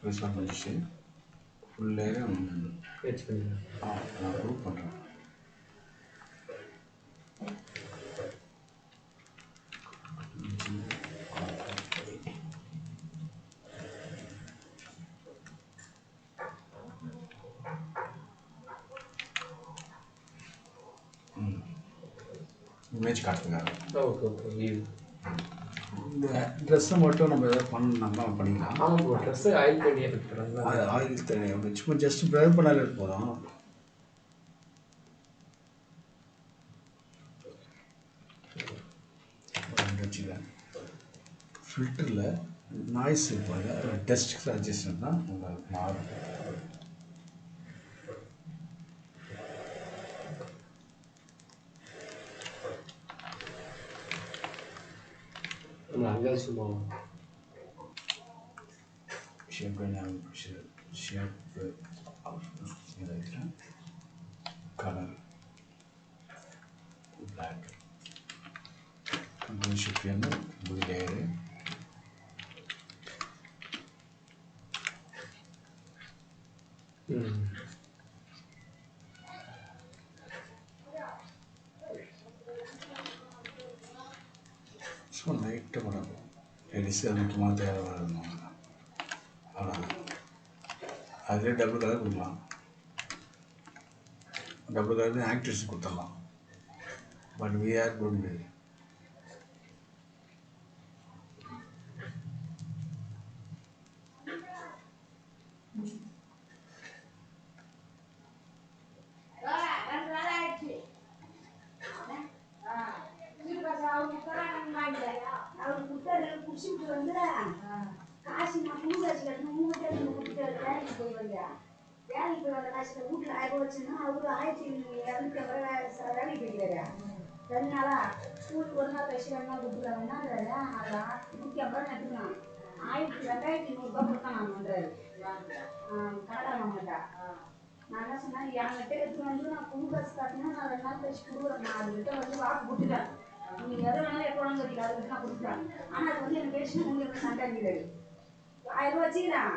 ப்ரெஸ்ஸாக பண்ணிச்சு ஃபுல் லேயரும் ஹெச் பண்ணிக்கலாம். நான் ப்ரூவ் பண்ணுறேன். இமேஜ் காட்டுறதுக்காக. Okay okay. வியூ இந்த ட்ரெஸ்ஸை மட்டும் நம்ம எதாவது பண்ணோம்னா பண்ணிக்கலாம். ஆமாம் ப்ரோ, ட்ரெஸ்ஸு ஆயில் பண்ணி எஃபெக்ட் பண்ணுறாங்க. அது ஆயில் தெரியும். சும்மா ஜஸ்ட் ப்ரைட் பண்ணாலே போதும். ஃபில்டரில் நாய்ஸ் இருப்பாங்க டஸ்ட் அட்ஜஸ்ட்மெண்ட் தான் உங்களுக்கு மாறும். அங்கே சும்மா ஷேப்பு கலர் பிளாக் ஷிப்பின்னு லேயரு சும்மா லைட்டாக படம் லேடிஸுக்கு அது முக்கியமாக தேவை வரணும். அவ்வளோதான். அதிலே டபுள் கலர் கொடுக்கலாம். டபுள் கலர் ஆக்ட்ரஸ் கொடுத்துடலாம். But we are good with காசு நான் புது காசு கட்டணும் 3 கொடுத்துட்டு வேலைக்கு போய் வந்தேன். வேலைக்கு போய் வந்த காசு வீட்டில் 1000 வச்சுன்னா அவரு 1250 வேலைக்கு போய்க்கிறாரு. 2 நாளா ஸ்கூலுக்கு ஒரு நாள் கழிச்சு 2 நாள் கொடுத்துருக்காங்கன்னா அதான் 150 எடுத்துக்கலாம். 2200 கொடுத்தாங்கன்றாரு கனடா மாமாட்டா. நான் என்ன சொன்னேன் என்கிட்ட எடுத்துட்டு வந்து நான் புது காசு காட்டினா நான் 2 நாள் கழிச்சு கொடுக்குறேன். நான் அதுக்கிட்ட வந்து வாக்கு கொடுத்துட்டேன். நீங்கள் எதை வேணாலும் எப்போ வேணாலும் கட்டிக்கலாம் அதுக்கிட்ட நான் கொடுத்துட்டேன். ஆனால் அது வந்து எனக்கு பேசி உங்களுக்கு சண்டை அடிக்கிறாரு. 1000 வச்சுக்கிறேன்.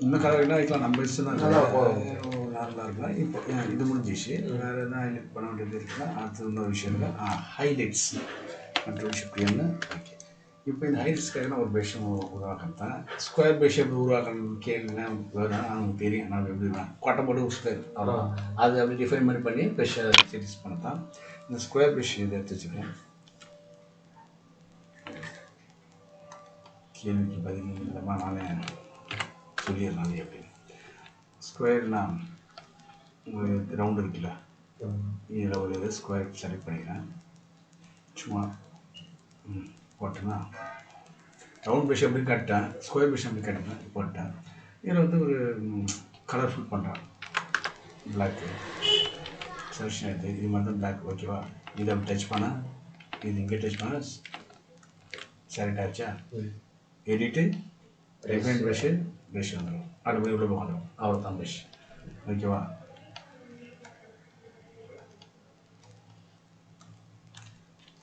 இன்னும் கலர் என்ன வைக்கலாம் நம்ம இஷ்டம் தான். நார்மலாக இருக்கலாம். இப்போ இது முடிஞ்சிச்சு. வேறு என்ன ஹைலைட் பண்ண வேண்டியது இருக்குன்னா அடுத்தது இன்னொரு விஷயம் ஹைலைட்ஸ் மற்றும் ஷிப்பியன்னு. ஓகே, இப்போ இந்த ஹைலைட்ஸ்க்காக நான் ஒரு பேஷம் உருவாக்கத்தான். ஸ்கொயர் பேஷ் எப்படி உருவாக்கணும் கேள்வினா அவங்களுக்கு தெரியும். நான் எப்படி கொட்டை போட்டு ஸ்கொயர் அவ்வளோதான். அது அப்படி டிஃபைன் பண்ணி பேஷை சீரிஸ் பண்ணத்தான். இந்த ஸ்கொயர் பேஷ் இதை எடுத்து வச்சுக்கிறேன். கேள்விக்கு பதில் இல்லைம்மா நானே சொல்லிடலாம். எப்படி ஸ்கொயர்னா உங்களுக்கு ரவுண்டு இருக்குல்ல, இதில் ஒரு இது ஸ்கொயர் செலக்ட் பண்ணிக்கிறேன். சும்மா போட்டேன்னா ரவுண்ட் பேஷ் எப்படி கட்டேன், ஸ்கொயர் பேஷ் எப்படி கட்டினேன் போட்டேன். இதில் வந்து ஒரு கலர்ஃபுல் பண்ணுறேன். பிளாக்கு செலக்ஷன் எடுத்து இது மாதிரி தான் பிளாக். ஓகேவா, இதை அப்படி டச் பண்ணேன், இது இங்கே டச் பண்ண செலக்ட் ஆச்சா. எடிட்டு ரெஃபைன் ப்ரஷ் வந்துடும். அடுப்படி உள்ள வந்துடும். அவ்வளோ தான் ப்ரஷ். ஓகேவா,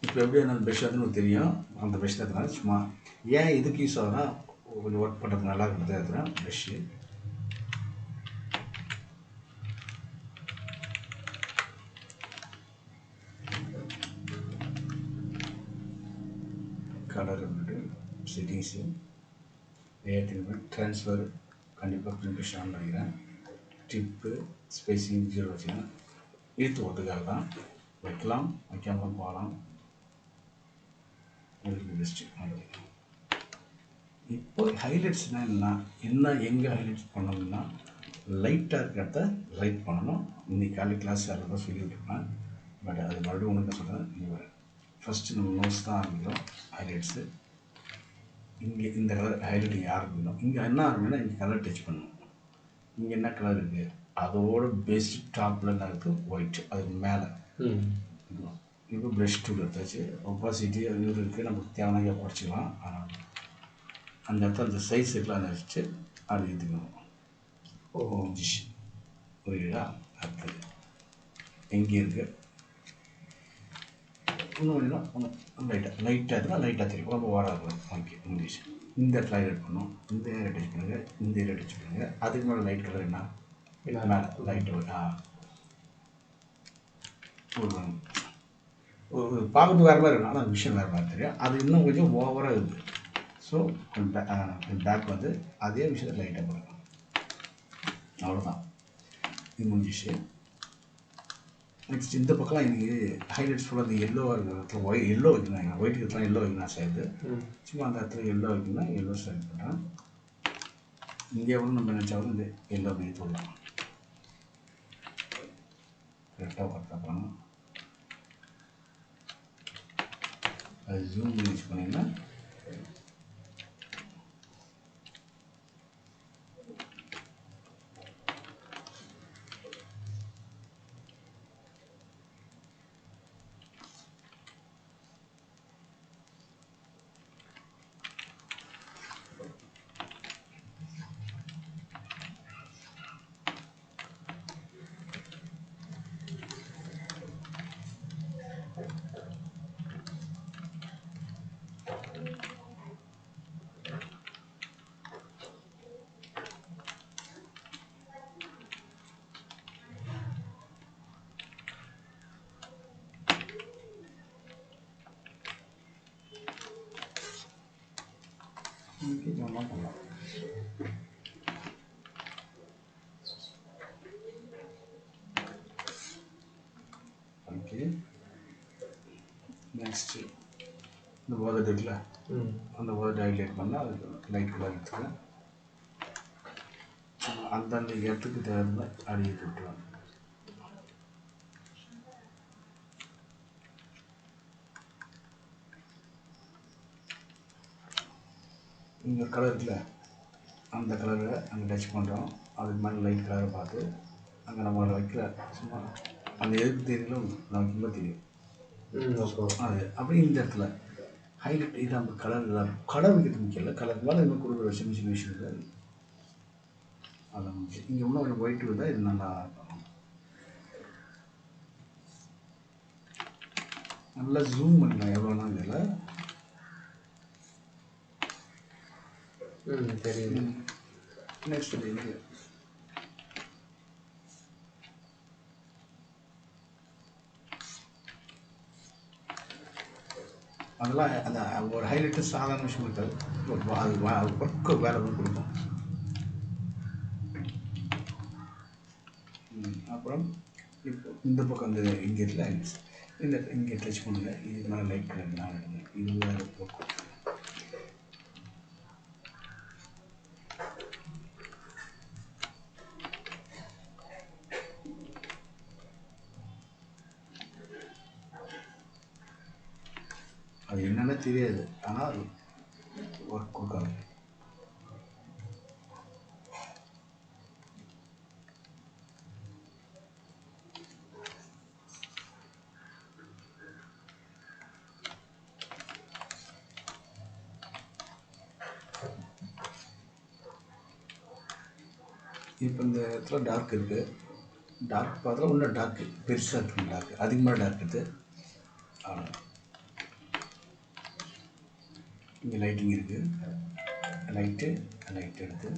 இப்போ எப்படி அந்த ப்ரஷ் வந்து எனக்கு தெரியும். அந்த ப்ரஷ் தான் சும்மா ஏன் இதுக்கு யூஸ் ஆகுதுன்னா கொஞ்சம் ஒர்க் பண்ணுறது நல்லா இருக்கிறது எடுத்துகிறேன் ப்ரஷ்ஷு. கலர் வந்துட்டு செட்டிங்ஸு ஏற்றிருமே ட்ரான்ஸ்ஃபர் கண்டிப்பாக பிரிண்ட் ஆன் பண்ணிக்கிறேன். டிப்பு ஸ்பேசிங் 0 வச்சுக்கிறேன். இழுத்து ஒட்டுக்காக தான் வைக்கலாம், வைக்காமல் போகலாம். பெஸ்ட்டு. இப்போ ஹைலைட்ஸ்னால் என்ன எங்கே ஹைலைட்ஸ் பண்ணணும்னா லைட்டாக இருக்கிறத லைட் பண்ணணும். இன்றைக்கி காலையில் கிளாஸ் அதில் தான் சொல்லிவிட்டுருப்பேன். பட் அது மறுபடியும் ஒன்று சொல்கிறேன். நீங்கள் ஃபஸ்ட்டு நம்ம நோட்ஸ் தான் ஆரம்பிக்கிறோம். ஹைலைட்ஸு இங்கே இந்த கலர் ஹைலைட்டிங் ஆரம்பிக்கணும். இங்கே என்ன ஆரம்பிக்கணும்னா இங்கே கலர் டச் பண்ணணும். இங்கே என்ன கலர் இருக்குது அதோட பெஸ்ட் டாப்பில் என்ன இருக்குது ஒயிட். அதுக்கு மேலே இப்போ ப்ரஷ் டூல் எடுத்தாச்சு. ஒப்பாசிட்டி அது இருக்குது, நமக்கு தேவையான குறைச்சிக்கலாம். ஆனால் அந்த இடத்துல அந்த சைஸ் இருக்கலாம் அதை வச்சு அது எடுத்துக்கணும். முடிச்சு புரியுதா. அடுத்தது எங்கே இருக்குது இன்னும் ஒன்றும் லைட்டாக இருந்தால் லைட்டாக தெரியும், ரொம்ப ஓராது. ஓகே முடிச்சு. இந்த இடத்துல ஹைலைட் பண்ணணும். இந்த ஏரியா டச் பண்ணுங்கள், இந்த ஏரியா டச் பண்ணுங்கள். அதுக்கு மேலே லைட் கலர் என்ன மேலே லைட் ஒரு பார்க்கறது வேறு மாதிரி இருக்கும். ஆனால் விஷயம் வேறு மாதிரி தெரியும். அது இன்னும் கொஞ்சம் ஓவராக இருக்குது. ஸோ பேக் வந்து அதே விஷயத்தில் லைட்டாக போடணும். அவ்வளோதான், இது முடிஞ்சிச்சு. நெக்ஸ்ட் இந்த பக்கம் எனக்கு ஹைலைட்ஸ் ஃபுல்லாக அந்த எல்லோவாக இருக்கிற இடத்துல எல்லோ வைக்கணும். ஒயிட் இடத்துல எல்லோ வைக்கணும் சேர்த்து. சும்மா அந்த இடத்துல எல்லோ வைக்கணும்னா எல்லோ செலக்ட் பண்ணுறேன். இங்கே வந்து நம்ம நினச்சாலும் இந்த எல்லோ பண்ணி போடலாம். கரெக்டாக பார்த்தா பண்ணணும். அது ஜூம் பண்ணி யூஸ் பண்ணிங்கன்னா பண்ணலாம். ஓகே, நெக்ஸ்ட்டு இந்த போதை இருக்குல்ல, அந்த போதை ஹைலைட் பண்ணால் அது லைட் கலர் எடுத்துக்கலாம். அந்தந்த இடத்துக்கு தேவையான அடியை விட்டுருவாங்க. இங்கே கலர் இருக்குல்ல, அந்த கலரை அங்கே டச் பண்ணுறோம். அதுக்கு மேலே லைட் கலரை பார்த்து அங்கே நம்ம வைக்கிற சும்மா அந்த எதுக்கு தெரியலும் நமக்கு ரொம்ப தெரியும். அது அப்படி இந்த இடத்துல ஹைலைட் இது நம்ம கலர் வைக்கிறது முக்கியம் இல்லை, கலர் மேலே இன்னும் கொடுக்குற சின்ன சின்ன விஷயம் இல்லை, அது முக்கியம். இங்கே இன்னும் ஒரு ஒயிட் இருந்தால் இது நல்லா நல்லா ஜூம் பண்ணலாம் எவ்வளோனா இதில். தெரியுது. நெக்ஸ்ட் இது அதெல்லாம் அந்த ஒரு ஹைலைட்டு சாதாரண விஷயம் இருக்காது, அது ஒர்க்கு வேலை தான் கொடுக்கும். அப்புறம் இப்போ இந்த பக்கம் அந்த இங்கே இல்லை, இந்த இங்கே டச் பண்ணுங்க, இது மேலே லைட் கலர் நான் எடுங்க, இது வேறு போக்கும். அது என்னென்ன தெரியாது, ஆனால் அது ஒர்க் கொடுக்காது. இப்போ இந்த இடத்துல டார்க் இருக்குது, டார்க் பார்த்தா இன்னும் டார்க்கு பெருசாக இருக்குது, டார்க் அதிகமாக டார்க் இருக்குது. அவ்வளோ இங்கே லைட்டிங் இருக்குது, லைட்டு எடுத்து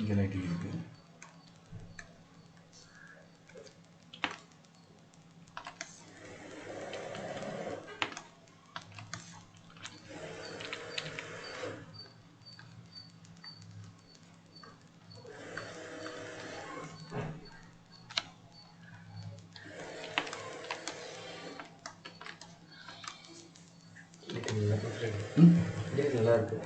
இங்கே லைட்டிங் இருக்குது. நல்லா இருக்கு.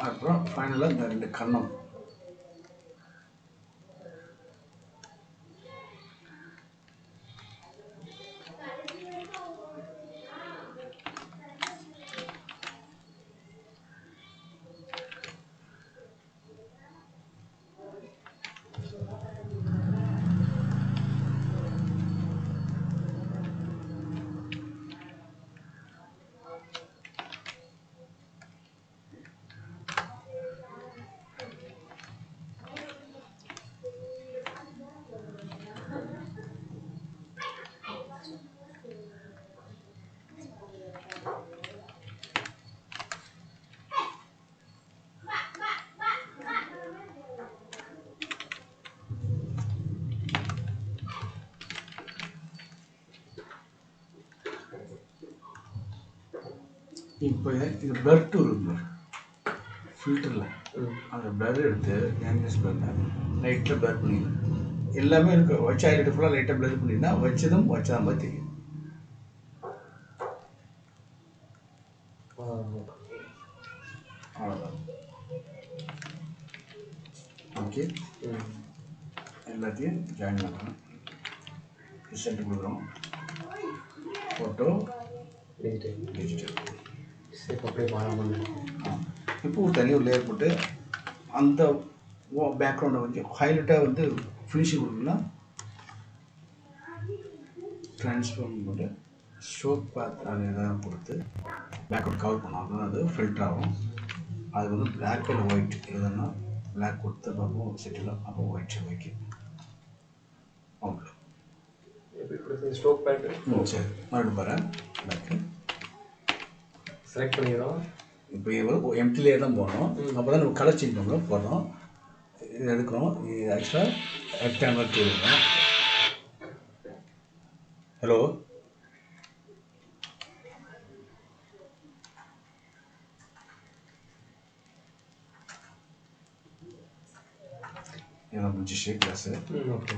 அப்புறம் ஃபைனலாக இந்த ரெண்டு கண்ணம் இப்போ இது பிளர் டூல் இருக்குது ஃபில்டரில், அந்த பிளர் எடுத்து கேன்வஸ் பிளர் லைட்டில் பிளர் பண்ணிடணும். எல்லாமே இருக்குது, வச்ச ஹைலைட்டு ஃபுல்லாக லைட்டாக பிளர் பண்ணிங்கன்னா வச்சதும் வச்சா மாதிரி தெரியும். நோக்கி எல்லாத்தையும் ஜாயின் பண்ணுறோம். சென்ட் கொடுக்குறோம். ஃபோட்டோ டிஜிட்டல் சரி அப்படியே மாறாமல். இப்போ ஒரு தனி ஒரு லேயர் போட்டு அந்த பேக்ரவுண்டை வந்து ஹைலைட்டாக வந்து ஃபினிஷிங் கொடுக்கணும்னா ட்ரான்ஸ்ஃபார்ம் போட்டு ஸ்ட்ரோக் பாத் அது எதாவது கொடுத்து பேக்ரவுண்ட் கவர் பண்ணோம். அப்படின்னா அது ஃபில்டர் ஆகும். அது வந்து பிளாக் அண்ட் ஒயிட் எதுனா பிளாக் கொடுத்து பார்ப்போம் செட்டில் அப்போ ஒயிட் வைக்க அவ்வளோ. எப்படி கொடுத்து ஸ்ட்ரோக் பேட்டர்ன் சரி மறுபடியும் பாரு பேக்கு செலக்ட் பண்ணிடுறோம். இப்போ இது எம்டிலே தான் போடணும். அப்போ தான் நம்ம கலர் சேஞ்ச் பண்ணுறோம் போடுறோம். இது எடுக்கிறோம். இது ஆக்சுவலாக ரெக்டாங்குலர் டூல். ஹலோ இதெல்லாம் முடிச்சு கிளாஸு. ஓகே.